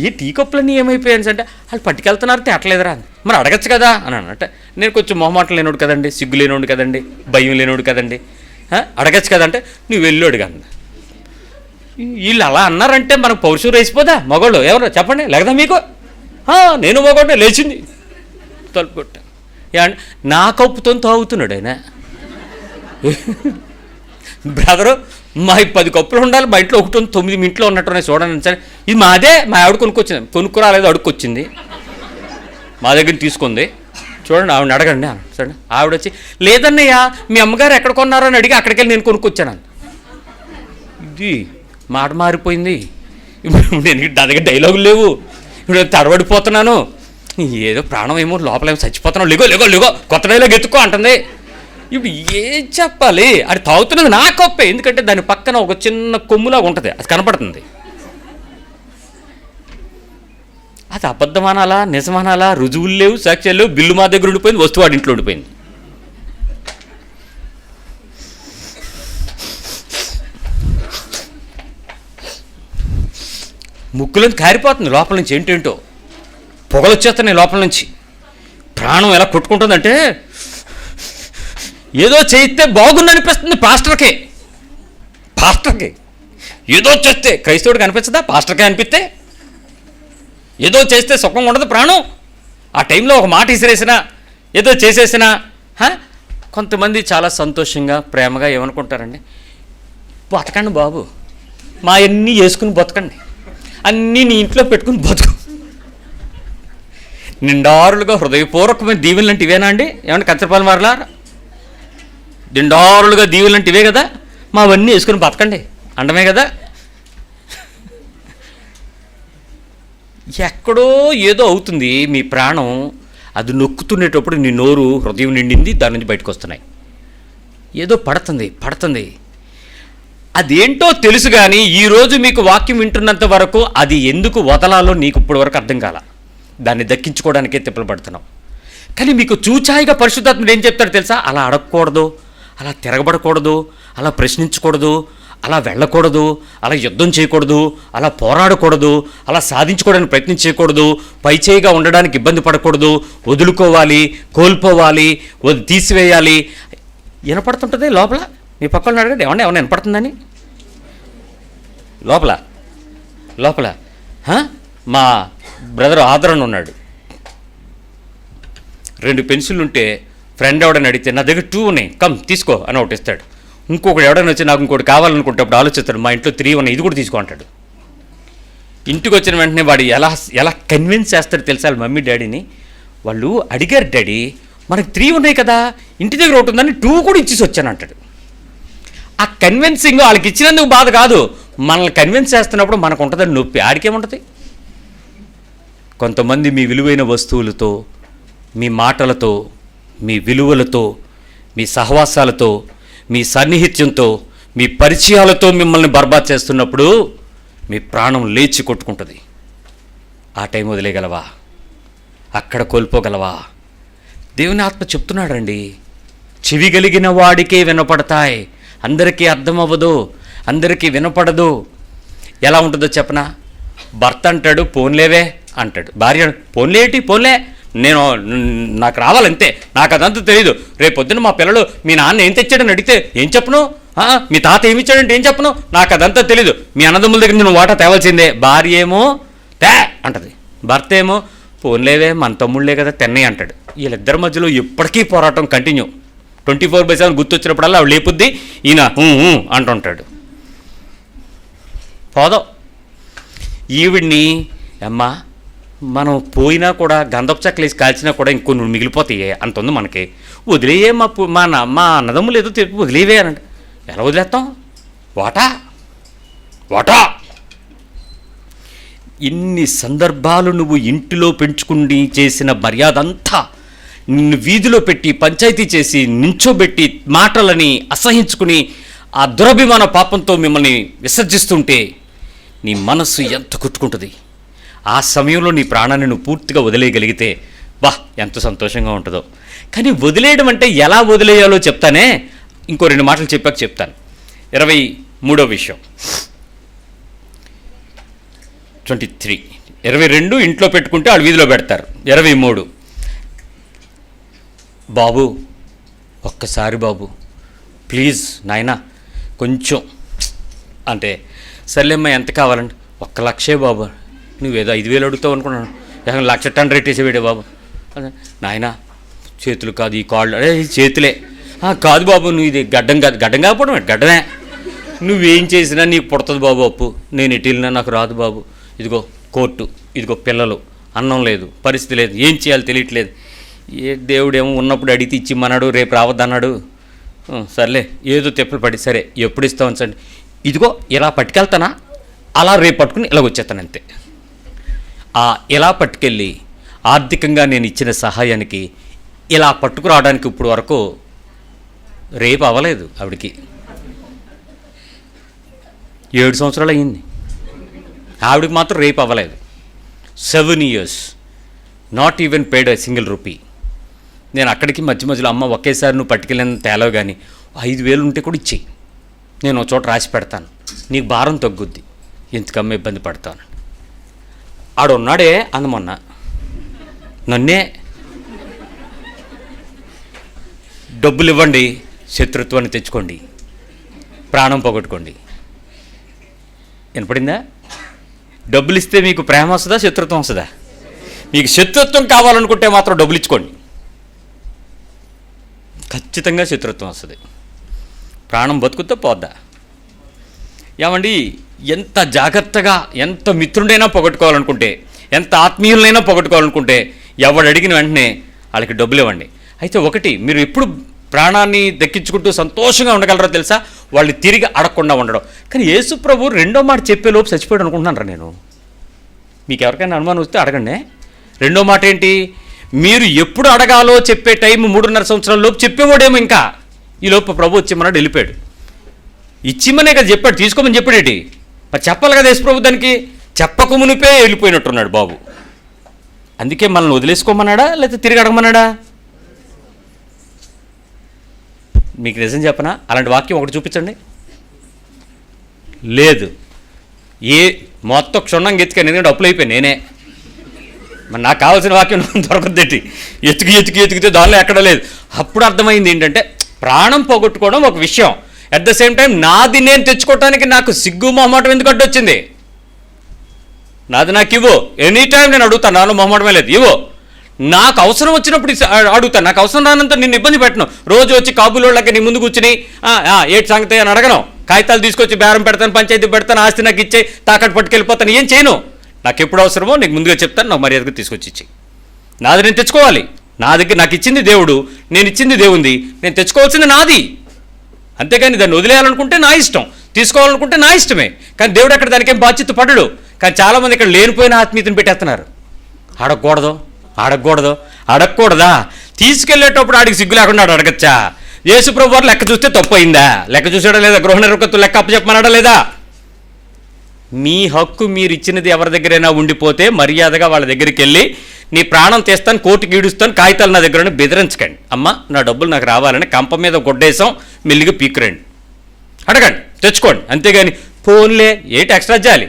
A: ఏ టీ కప్పులన్నీ ఏమైపోయాను అంటే వాళ్ళు పట్టుకెళ్తున్నారు తేటలేదురా అని. మరి అడగచ్చు కదా అని అన్నట్టు. నేను కొంచెం మొహమాటం లేనోడు కదండి, సిగ్గు లేనోడు కదండి, భయం లేనోడు కదండి. అడగచ్చు కదంటే నువ్వు వెళ్ళి అడిగాను. వీళ్ళు అలా అన్నారంటే మనకు పౌరుషం రేసిపోదా? మగోళ్ళు ఎవరు చెప్పండి, లేకదా మీకు? నేను మగోడే లేచింది తలుపు కొట్టాను. నా కప్పుతో తాగుతున్నాడు ఆయన. బ్రదరు మా 10 కప్పులు ఉండాలి, మా ఇంట్లో 1 ఉంది, 9 మీ ఇంట్లో ఉన్నట్టున్నాయి చూడండి సరే. ఇది మాదే, మా ఆవిడ కొనుక్కొచ్చింది. కొనుక్కురాలేదు, అడుక్కొచ్చింది, మా దగ్గర తీసుకుంది. చూడండి ఆవిడని అడగండి సరే. ఆవిడ వచ్చి లేదన్నయ్యా మీ అమ్మగారు ఎక్కడ కొన్నారో అని అడిగి అక్కడికి వెళ్ళి నేను కొనుక్కొచ్చాను. ఇది మాట మారిపోయింది. ఇప్పుడు నేను నా దగ్గర డైలాగులు లేవు, ఇప్పుడు తడబడిపోతున్నాను. ఏదో ప్రాణం ఏమో లోపలేమో చచ్చిపోతున్నావు, లేగో కొత్త డైలాగ్ ఎత్తుకో అంటుంది. ఇప్పుడు ఏం చెప్పాలి? అది తాగుతున్నది నా కప్పే, ఎందుకంటే దాని పక్కన ఒక చిన్న కొమ్ములాగా ఉంటుంది, అది కనపడుతుంది. అది అబద్ధమనాలా నిజమనాలా? రుజువులు లేవు, సాక్ష్యాలు లేవు, బిల్లు మా దగ్గర ఉండిపోయింది, వస్తువు వాడి ఇంట్లో ఉండిపోయింది. ముక్కులోంచి కారిపోతుంది లోపల నుంచి, ఏంటేంటో పొగలు వచ్చేస్తున్నాయి లోపల నుంచి. ప్రాణం ఎలా కొట్టుకుంటుందంటే ఏదో చేస్తే బాగుంది అనిపిస్తుంది పాస్టర్కి. ఏదో చేస్తే క్రైస్తవుడికి అనిపించదా? పాస్టర్కే అనిపిస్తే ఏదో చేస్తే సుఖంగా ఉండదు ప్రాణం. ఆ టైంలో ఒక మాట ఇసిరేసినా, ఏదో చేసేసినా కొంతమంది చాలా సంతోషంగా ప్రేమగా ఏమనుకుంటారండి, బతకండి బాబు, మా అన్నీ వేసుకుని బతకండి, అన్నీ నీ ఇంట్లో పెట్టుకుని బతుకు. నిండారులుగా హృదయపూర్వకమైన దీవెనలు అంటే ఇవేనా అండి? ఏమంటే కచ్చపాలు మారలా? నిండారులుగా దీవెనలు అంటే ఇవే కదా? మావన్నీ వేసుకుని బతకండి అండమే కదా. ఎక్కడో ఏదో అవుతుంది మీ ప్రాణం, అది నొక్కుతునేటప్పుడు నీ నోరు హృదయం నిండింది, దాని నుంచి బయటకు వస్తున్నాయి. ఏదో పడుతుంది అదేంటో తెలుసు. కానీ ఈరోజు మీకు వాక్యం వింటున్నంత వరకు అది ఎందుకు వదలాలో నీకు ఇప్పటి వరకు అర్థం కాల. దాన్ని దక్కించుకోవడానికే తిప్పలు పడుతున్నావు. కానీ మీకు చూచాయిగా పరిశుద్ధాత్ముడు ఏం చెప్తాడో తెలుసా? అలా అడగకూడదు, అలా తిరగబడకూడదు, అలా ప్రశ్నించకూడదు, అలా వెళ్ళకూడదు, అలా యుద్ధం చేయకూడదు, అలా పోరాడకూడదు, అలా సాధించుకోవడానికి ప్రయత్నం చేయకూడదు, పైచేయిగా ఉండడానికి ఇబ్బంది పడకూడదు, వదులుకోవాలి, కోల్పోవాలి, తీసివేయాలి. వినపడుతుంటుంది లోపల. మీ పక్కన అడగండి, ఏమన్నా వినపడుతుందని లోపల. మా బ్రదర్ ఆదరణ ఉన్నాడు, 2 పెన్సిళ్ళు ఉంటే ఫ్రెండ్ ఎవడని అడిగితే నా దగ్గర 2 ఉన్నాయి, కమ్ తీసుకో అని ఒకటి ఇస్తాడు. ఇంకొకటి ఎవడైనా వచ్చి నాకు ఇంకోటి కావాలనుకుంటేప్పుడు ఆలోచిస్తాడు, మా ఇంట్లో 3 ఉన్నాయి, ఇది కూడా తీసుకో అంటాడు. ఇంటికి వచ్చిన వెంటనే వాడు ఎలా కన్విన్స్ చేస్తాడు తెలుసా వాళ్ళ మమ్మీ డాడీని? వాళ్ళు అడిగారు, డాడీ మనకు 3 ఉన్నాయి కదా, ఇంటి దగ్గర ఒకటి ఉందని 2 కూడా ఇచ్చేసి వచ్చాను అంటాడు. ఆ కన్విన్సింగ్ వాళ్ళకి ఇచ్చినందుకు బాధ కాదు, మనల్ని కన్విన్స్ చేస్తున్నప్పుడు మనకు ఉంటుందని నొప్పి. ఆడికేముంటుంది? కొంతమంది మీ విలువైన వస్తువులతో, మీ మాటలతో, మీ విలువలతో, మీ సహవాసాలతో, మీ సన్నిహిత్యంతో, మీ పరిచయాలతో మిమ్మల్ని బర్బాద్ చేస్తున్నప్పుడు మీ ప్రాణం లేచి కొట్టుకుంటుంది. ఆ టైం వదిలేయగలవా? అక్కడ కోల్పోగలవా? దేవుని ఆత్మ చెప్తున్నాడండి, చెవి కలిగిన వాడికే వినపడతాయి, అందరికీ అర్థం అవ్వదు, అందరికీ వినపడదు. ఎలా ఉంటుందో చెప్పనా? భర్త అంటాడు పోన్లేవే అంటాడు, భార్య పోన్లే నాకు రావాలంతే, నాకు అదంతా తెలియదు, రేపు పొద్దున్న మా పిల్లలు మీ నాన్న ఏం తెచ్చాడని అడిగితే ఏం చెప్పను, మీ తాత ఏమి ఇచ్చాడంటే ఏం చెప్పను, నాకు అదంతా తెలియదు, మీ అన్నదమ్ముల దగ్గర నేను వాటా తేవాల్సిందే. భార్య ఏమో తే అంటది, భర్త ఏమో పోన్లేవే మన తమ్ముళ్ళే కదా తెన్నయ్య అంటాడు. వీళ్ళిద్దరి మధ్యలో ఎప్పటికీ పోరాటం కంటిన్యూ. 24/7 గుర్తొచ్చినప్పుడల్లా ఆవిడ లేపుద్ది, ఈయన అంటుంటాడు. పోదాం ఈవిడ్ని, అమ్మా మనం పోయినా కూడా గంధపు చెక్కలేసి కాల్చినా కూడా ఇంకొన్ని మిగిలిపోతాయి, అంత ఉంది మనకి, వదిలేయే మా అన్నదమ్ములు ఏదో చెప్పి వదిలేవే అని. ఎలా వదిలేస్తాం? వాటా ఇన్ని సందర్భాలు నువ్వు ఇంటిలో పెంచుకుని చేసిన మర్యాద అంతా నిన్ను వీధిలో పెట్టి పంచాయతీ చేసి నించోబెట్టి మాటలని అసహించుకుని ఆ దురభిమాన పాపంతో మిమ్మల్ని విసర్జిస్తుంటే నీ మనస్సు ఎంత కొట్టుకుంటుంది. ఆ సమయంలో నీ ప్రాణాన్ని నువ్వు పూర్తిగా వదిలేయగలిగితే ఎంత సంతోషంగా ఉంటుందో. కానీ వదిలేయడం అంటే ఎలా వదిలేయాలో చెప్తానే, ఇంకో 2 మాటలు చెప్పాక చెప్తాను. 23వ విషయం 23, 22 ఇంట్లో పెట్టుకుంటే వాళ్ళు వీధిలో పెడతారు. 23 బాబు ఒక్కసారి బాబు ప్లీజ్ నాయనా కొంచెం అంటే, సర్లేమ్మా ఎంత కావాలండి, 1,00,000 బాబు, నువ్వేదో 5,000 అడుగుతావు అనుకున్నాను, 1,00,000 టన్ రేట్ వేసేవాడే బాబు. నాయనా చేతులు కాదు ఈ కాళ్ళు, అదే చేతులే కాదు బాబు, నువ్వు ఇది గడ్డం కాదు, గడ్డం కాకపోవడం గడ్డమే, నువ్వేం చేసినా నీకు పుడుతుంది బాబు అప్పు, నేను ఎటు వెళ్ళినా నాకు రాదు బాబు, ఇదిగో కోర్టు, ఇదిగో పిల్లలు, అన్నం లేదు, పరిస్థితి లేదు, ఏం చేయాలో తెలియట్లేదు. ఏ దేవుడేమో ఉన్నప్పుడు అడిగితే ఇచ్చిమ్మన్నాడు, రేపు రావద్దన్నాడు, సర్లే ఏదో తెప్పలు పడి, సరే ఎప్పుడు ఇస్తావు అంచండి, ఇదిగో ఇలా పట్టుకెళ్తానా, అలా రేపు పట్టుకుని ఇలా వచ్చేస్తాను అంతే. ఇలా పట్టుకెళ్ళి ఆర్థికంగా నేను ఇచ్చిన సహాయానికి ఇలా పట్టుకురావడానికి ఇప్పుడు వరకు రేపు అవ్వలేదు. ఆవిడికి 7 సంవత్సరాలు అయ్యింది, ఆవిడికి మాత్రం రేపు అవ్వలేదు. 7 years not even paid a single rupee. నేను అక్కడికి మధ్యలో అమ్మ ఒకేసారి నువ్వు పట్టుకెళ్ళిన తేలో కానీ 5,000 ఉంటే కూడా ఇచ్చేయి, నేను ఒక చోట రాసి పెడతాను, నీకు భారం తగ్గుద్ది, ఎంతకమ్మ ఇబ్బంది పడతాను. ఆడున్నాడే అందమొన్న నన్నే డబ్బులు ఇవ్వండి, శత్రుత్వాన్ని తెచ్చుకోండి, ప్రాణం పోగొట్టుకోండి. వినపడిందా? డబ్బులు ఇస్తే మీకు ప్రేమ వస్తుందా, శత్రుత్వం వస్తుందా? మీకు శత్రుత్వం కావాలనుకుంటే మాత్రం డబ్బులు ఇచ్చుకోండి, ఖచ్చితంగా శత్రుత్వం వస్తుంది. ప్రాణం బతుకుతో పోద్దా? ఏమండి, ఎంత జాగ్రత్తగా, ఎంత మిత్రుడైనా పోగొట్టుకోవాలనుకుంటే, ఎంత ఆత్మీయులైనా పోగొట్టుకోవాలనుకుంటే ఎవడు అడిగిన వెంటనే వాళ్ళకి డబ్బులు ఇవ్వండి. అయితే ఒకటి, మీరు ఎప్పుడు ప్రాణాన్ని దక్కించుకుంటూ సంతోషంగా ఉండగలరో తెలుసా? వాళ్ళు తిరిగి అడగకుండా ఉండడం. కానీ యేసు ప్రభు రెండో మాట చెప్పే లోపు చచ్చిపోయాడు అనుకుంటున్నాను రా నేను. మీకు ఎవరికైనా అనుమానం వస్తే అడగండి. రెండో మాట ఏంటి? మీరు ఎప్పుడు అడగాలో చెప్పే టైం 3.5 సంవత్సరాల లోపు చెప్పేవాడేమో. ఇంకా ఈ లోపు ప్రభు వచ్చిమన్నాడు, వెళ్ళిపోయాడు. ఇచ్చిమనే కదా చెప్పాడు, తీసుకోమని చెప్పాడేటి? మరి చెప్పాలి కదా యేసు ప్రభు దానికి. చెప్పక మునిపే వెళ్ళిపోయినట్టున్నాడు బాబు. అందుకే మనల్ని వదిలేసుకోమన్నాడా లేకపోతే తిరిగి అడగమన్నాడా? మీకు నిజం చెప్పనా? అలాంటి వాక్యం ఒకటి చూపించండి. లేదు. మొత్తం క్షుణ్ణంగా ఎత్తుకాను, ఎందుకంటే అప్పులు అయిపోయాను నేనే. మరి నాకు కావాల్సిన వాక్యం దొరకద్దేటి. ఎతికితే దానిలో ఎక్కడ లేదు. అప్పుడు అర్థమైంది ఏంటంటే, ప్రాణం పోగొట్టుకోవడం ఒక విషయం, అట్ ద సేమ్ టైం నాది నేను తెచ్చుకోవటానికి నాకు సిగ్గు మొహమాటం ఎందుకు అడ్డొచ్చింది? నాది నాకు ఇవ్వు, ఎనీ టైం నేను అడుగుతాను, నాలో మొహమాటమే లేదు, ఇవ్వు. నాకు అవసరం వచ్చినప్పుడు అడుగుతాను, నాకు అవసరం రానంత నిన్ను ఇబ్బంది పెట్టను. రోజు వచ్చి కాబులోళ్ళకి నీ ముందు కూర్చుని ఏటి సంగతి అని అడగను. కాగితాలు తీసుకొచ్చి బేరం పెడతాను, పంచాయతీ పెడతాను, ఆస్తి నాకు ఇచ్చే, తాకట్టు పట్టుకెళ్ళిపోతాను, ఏం చేయను. నాకు ఎప్పుడు అవసరమో నీకు ముందుగా చెప్తాను, నాకు మర్యాదగా తీసుకొచ్చి ఇచ్చి. నాది నేను తెచ్చుకోవాలి. నా దగ్గర నాకు ఇచ్చింది దేవుడు, నేను ఇచ్చింది దేవుంది, నేను తెచ్చుకోవాల్సింది నాది. అంతేగాని దాన్ని వదిలేయాలనుకుంటే నా ఇష్టం, తీసుకోవాలనుకుంటే నా ఇష్టమే. కానీ దేవుడు అక్కడ దానికేం బాధ్యత పడడు. కానీ చాలామంది ఇక్కడ లేనిపోయిన ఆత్మీయతను పెట్టేస్తున్నారు. అడగకూడదా? తీసుకెళ్లేటప్పుడు ఆడికి సిగ్గు లేకుండా అడగచ్చా? యేసుప్రభు వారు లెక్క చూస్తే తప్పు అయిందా? లెక్క చూసాడా లేదా? గృహ నిర్వహణ లెక్క అప్పచెప్పమన్నాడా లేదా? మీ హక్కు, మీరు ఇచ్చినది ఎవరి దగ్గరైనా ఉండిపోతే మర్యాదగా వాళ్ళ దగ్గరికి వెళ్ళి, నీ ప్రాణం తీస్తాను, కోర్టుకి ఈడుస్తాను, కాగితాలు నా దగ్గర బెదిరించకండి. అమ్మ నా డబ్బులు నాకు రావాలని కంప మీద గొడ్డేసాం, మెల్లిగా పీకురండి, అడగండి, తెచ్చుకోండి. అంతేగాని ఫోన్లే ఏంటి ఎక్స్ట్రా చేయాలి,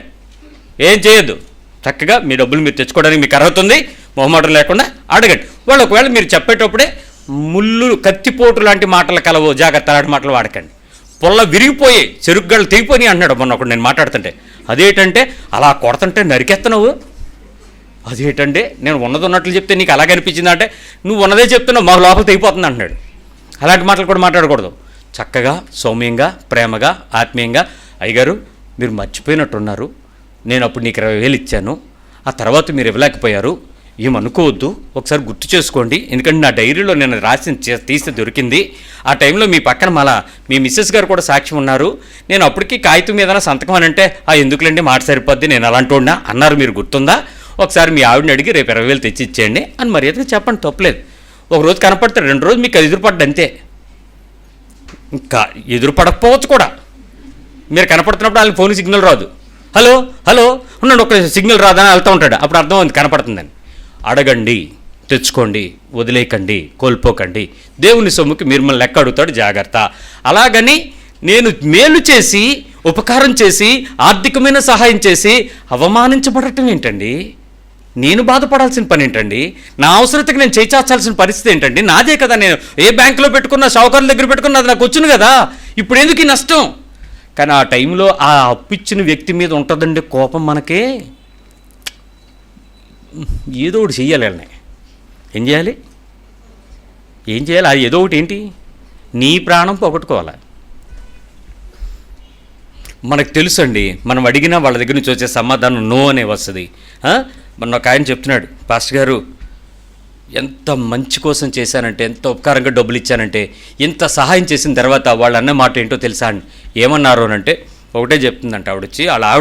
A: ఏం చేయొద్దు. చక్కగా మీ డబ్బులు మీరు తెచ్చుకోవడానికి మీకు అర్హత ఉంది, మొహమాటం లేకుండా అడగండి. వాళ్ళు ఒకవేళ మీరు చెప్పేటప్పుడే ముళ్ళు, కత్తిపోటు లాంటి మాటలు కలవు, జాగ్రత్త, అలాంటి మాటలు వాడకండి. పొల్ల విరిగిపోయి చెరుకుగళ్ళు తెగిపోయి అంటున్నాడు మొన్న ఒకడు నేను మాట్లాడుతుంటే. అదేంటంటే అలా కొడతంటే నరికేస్తున్నావు, అదేంటంటే నేను ఉన్నది ఉన్నట్లు చెప్తే నీకు అలాగే అనిపించింది అంటే, నువ్వు ఉన్నదే చెప్తున్నావు, మాకు లోపల తెగిపోతుంది అంటున్నాడు. అలాంటి మాటలు కూడా మాట్లాడకూడదు. చక్కగా, సౌమ్యంగా, ప్రేమగా, ఆత్మీయంగా, అయ్యగారు మీరు మర్చిపోయినట్టున్నారు, నేను అప్పుడు నీకు 20,000 ఇచ్చాను, ఆ తర్వాత మీరు ఇవ్వలేకపోయారు, ఏమనుకోవద్దు, ఒకసారి గుర్తు చేసుకోండి. ఎందుకంటే నా డైరీలో నేను తీస్తే దొరికింది. ఆ టైంలో మీ పక్కన మళ్ళా మీ మిస్సెస్ గారు కూడా సాక్ష్యం ఉన్నారు. నేను అప్పటికి కాగితం మీద సంతకం అని అంటే, ఎందుకులేండి మాట సరిపోద్ది, నేను అలాంటి ఉన్నా అన్నారు, మీరు గుర్తుందా? ఒకసారి మీ ఆవిడని అడిగి రేపు 20,000 తెచ్చి ఇచ్చేయండి అని మర్యాదగా చెప్పండి, తప్పలేదు. ఒకరోజు కనపడతారు, 2 రోజులు మీకు ఎదురుపడ్డ అంతే. ఇంకా ఎదురుపడకపోవచ్చు కూడా. మీరు కనపడుతున్నప్పుడు వాళ్ళకి ఫోన్ సిగ్నల్ రాదు. హలో ఉన్నాడు, ఒక సిగ్నల్ రాదని వెళ్తూ ఉంటాడు. అప్పుడు అర్థం అవుతుంది కనపడుతుందని. అడగండి, తెచ్చుకోండి, వదిలేయకండి, కోల్పోకండి. దేవుని సొమ్ముకి మిమ్మల్ని లెక్క అడుగుతాడు, జాగ్రత్త. అలాగని నేను మేలు చేసి, ఉపకారం చేసి, ఆర్థికమైన సహాయం చేసి అవమానించబడటం ఏంటండి? నేను బాధపడాల్సిన పని ఏంటండి? నా అవసరతకి నేను చేచాల్సిన పరిస్థితి ఏంటండి? నాదే కదా, నేను ఏ బ్యాంకులో పెట్టుకున్నా, షావుకారుల దగ్గర పెట్టుకున్నా, అది నాకు వచ్చును కదా. ఇప్పుడు ఎందుకు ఈ నష్టం? కానీ ఆ టైంలో ఆ అప్పిచ్చిన వ్యక్తి మీద ఉంటుందండి కోపం మనకే. ఏదో ఒకటి చెయ్యాలి వాళ్ళని. ఏం చేయాలి? అది ఏదో ఒకటి ఏంటి? నీ ప్రాణం పోగొట్టుకోవాలి. మనకు తెలుసు అండి, మనం అడిగినా వాళ్ళ దగ్గర నుంచి వచ్చే సమాధానం నో అనే వస్తుంది. మన ఒక ఆయన చెప్తున్నాడు, పాస్టర్ గారు ఎంత మంచి కోసం చేశానంటే, ఎంత ఉపకారంగా డబ్బులు ఇచ్చానంటే, ఎంత సహాయం చేసిన తర్వాత వాళ్ళు అన్న మాట ఏంటో తెలుసా అండి? ఏమన్నారు అని అంటే, ఒకటే చెప్తుందంట ఆవిడ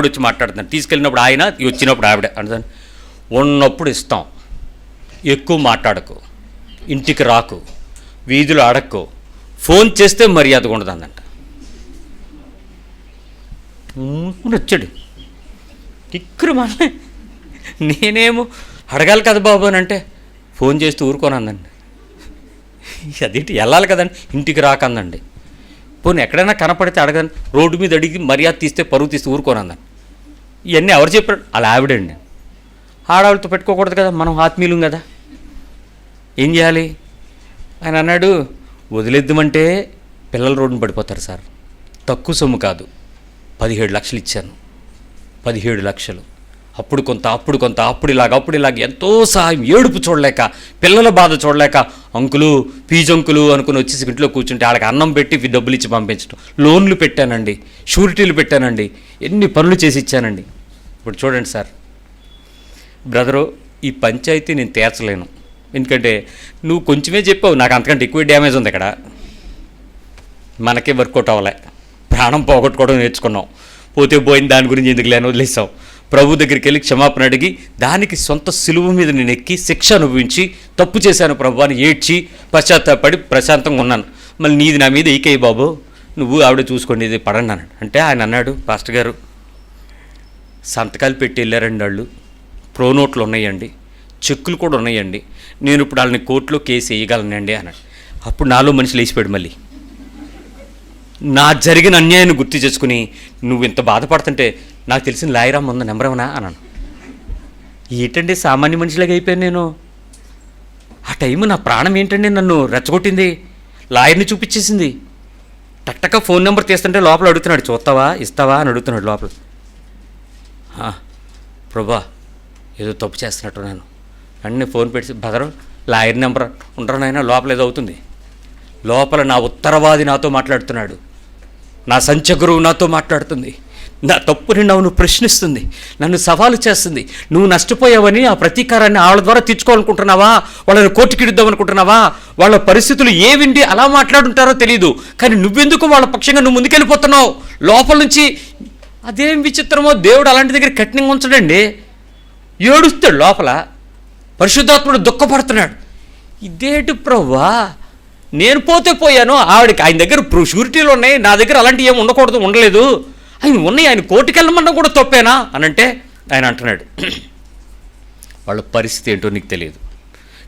A: వచ్చి మాట్లాడుతున్నాను. తీసుకెళ్ళినప్పుడు ఆయన, వచ్చినప్పుడు ఆవిడ అంటే, ఉన్నప్పుడు ఇస్తాం, ఎక్కువ మాట్లాడకు, ఇంటికి రాకు, వీధులు అడక్కు, ఫోన్ చేస్తే మర్యాదగా ఉండదు అందంట. వచ్చాడు టిక్కురు మన, నేనేమో అడగాలి కదా బాబు అని అంటే, ఫోన్ చేస్తూ ఊరుకోనందండి. అదేంటి వెళ్ళాలి కదండి, ఇంటికి రాకందండి. పోనీ ఎక్కడైనా కనపడితే అడగండి, రోడ్డు మీద అడిగి మర్యాద తీస్తే, పరువు తీస్తే ఊరుకోనందండి. ఇవన్నీ ఎవరు చెప్పారు? అలా ఆవిడండి. ఆడవాళ్ళతో పెట్టుకోకూడదు కదా, మనం ఆత్మీయులం కదా. ఏం చేయాలి? ఆయన అన్నాడు, వదిలేద్దామంటే పిల్లలు రోడ్డున పడిపోతారు సార్. తక్కువ సొమ్ము కాదు, 17 లక్షలు ఇచ్చాను. 17 లక్షలు. అప్పుడు కొంత అప్పుడు ఇలాగ ఎంతో సహాయం. ఏడుపు చూడలేక, పిల్లల బాధ చూడలేక, అంకులు ఫీజు అంకులు అనుకుని వచ్చేసి ఇంట్లో కూర్చుంటే వాళ్ళకి అన్నం పెట్టి డబ్బులు ఇచ్చి పంపించడం. లోన్లు పెట్టానండి, షూరిటీలు పెట్టానండి, ఎన్ని పనులు చేసి ఇచ్చానండి. ఇప్పుడు చూడండి సార్, బ్రదరు, ఈ పంచాయతీ నేను తీర్చలేను. ఎందుకంటే నువ్వు కొంచెమే చెప్పావు, నాకు అంతకంటే ఎక్కువ డ్యామేజ్ ఉంది ఇక్కడ. మనకే వర్కౌట్ అవ్వలే. ప్రాణం పోగొట్టుకోవడం నేర్చుకున్నాం. పోతే పోయిన దాని గురించి ఎందుకు లేని వదిలేసాం. ప్రభు దగ్గరికి వెళ్ళి క్షమాపణ అడిగి, దానికి సొంత సిలువ మీద నేను ఎక్కి శిక్ష అనుభవించి, తప్పు చేశాను ప్రభు అని ఏడ్చి పశ్చాత్తాపడి ప్రశాంతంగా ఉన్నాను. మళ్ళీ నీది నా మీద ఏకయ్య బాబు, నువ్వు ఆవిడ చూసుకోండి, ఇది పడండి అన్నాడు. అంటే ఆయన అన్నాడు, పాస్టర్ గారు సంతకాలు పెట్టి వెళ్ళారండి వాళ్ళు, ప్రో నోట్లు ఉన్నాయండి, చెక్కులు కూడా ఉన్నాయండి, నేను ఇప్పుడు వాళ్ళని కోర్టులో కేసు వేయగలనండి అన్నాడు. అప్పుడు నాలో మనిషి లేచిపోయాడు. మళ్ళీ నా జరిగిన అన్యాయాన్ని గుర్తు చేసుకుని, నువ్వు ఇంత బాధపడుతుంటే నాకు తెలిసిన లాయరమ్మ ఉందా, నెంబర్ ఏమన్నా అన్నాను. ఏంటండి సామాన్య మనిషిలాగా అయిపోయాను నేను. ఆ టైం నా ప్రాణం ఏంటండి నన్ను రెచ్చగొట్టింది. లాయర్ని చూపించేసింది. టక్టక్క ఫోన్ నెంబర్ తీస్తుంటే లోపల అడుగుతున్నాడు, చూస్తావా ఇస్తావా అని అడుగుతున్నాడు లోపల. ప్రభా ఏదో తప్పు చేస్తున్నట్టు నేను అన్నీ ఫోన్ పెట్టి, బదరు లాయర్ నెంబర్ ఉండరు నాయన, లోపల ఏదో అవుతుంది. లోపల నా ఉత్తరవాది నాతో మాట్లాడుతున్నాడు, నా సంచ గురువు నాతో మాట్లాడుతుంది, నా తప్పుని నన్ను ప్రశ్నిస్తుంది, నన్ను సవాలు చేస్తుంది. నువ్వు నష్టపోయావని ఆ ప్రతీకారాన్ని వాళ్ళ ద్వారా తీర్చుకోవాలనుకుంటున్నావా, వాళ్ళని కోర్టుకిడిద్దాం అనుకుంటున్నావా, వాళ్ళ పరిస్థితులు ఏవిండి అలా మాట్లాడుంటారో తెలియదు, కానీ నువ్వెందుకు వాళ్ళ పక్షంగా నువ్వు ముందుకెళ్ళిపోతున్నావు లోపల నుంచి. అదేం విచిత్రమో, దేవుడు అలాంటి దగ్గర కఠినంగా ఉంచడండి. ఏడుస్తాడు లోపల, పరిశుద్ధాత్ముడు దుఃఖపడుతున్నాడు. ఇదేంటి ప్రభువా, నేను పోతే పోయాను, ఆవిడకి ఆయన దగ్గర షూరిటీలు ఉన్నాయి, నా దగ్గర అలాంటివి ఏమి ఉండకూడదు, ఉండలేదు, ఆయన ఉన్నాయి, ఆయన కోర్టుకి వెళ్ళమన్నా కూడా తప్పేనా అని అంటే ఆయన అంటున్నాడు, వాళ్ళ పరిస్థితి ఏంటో నీకు తెలియదు,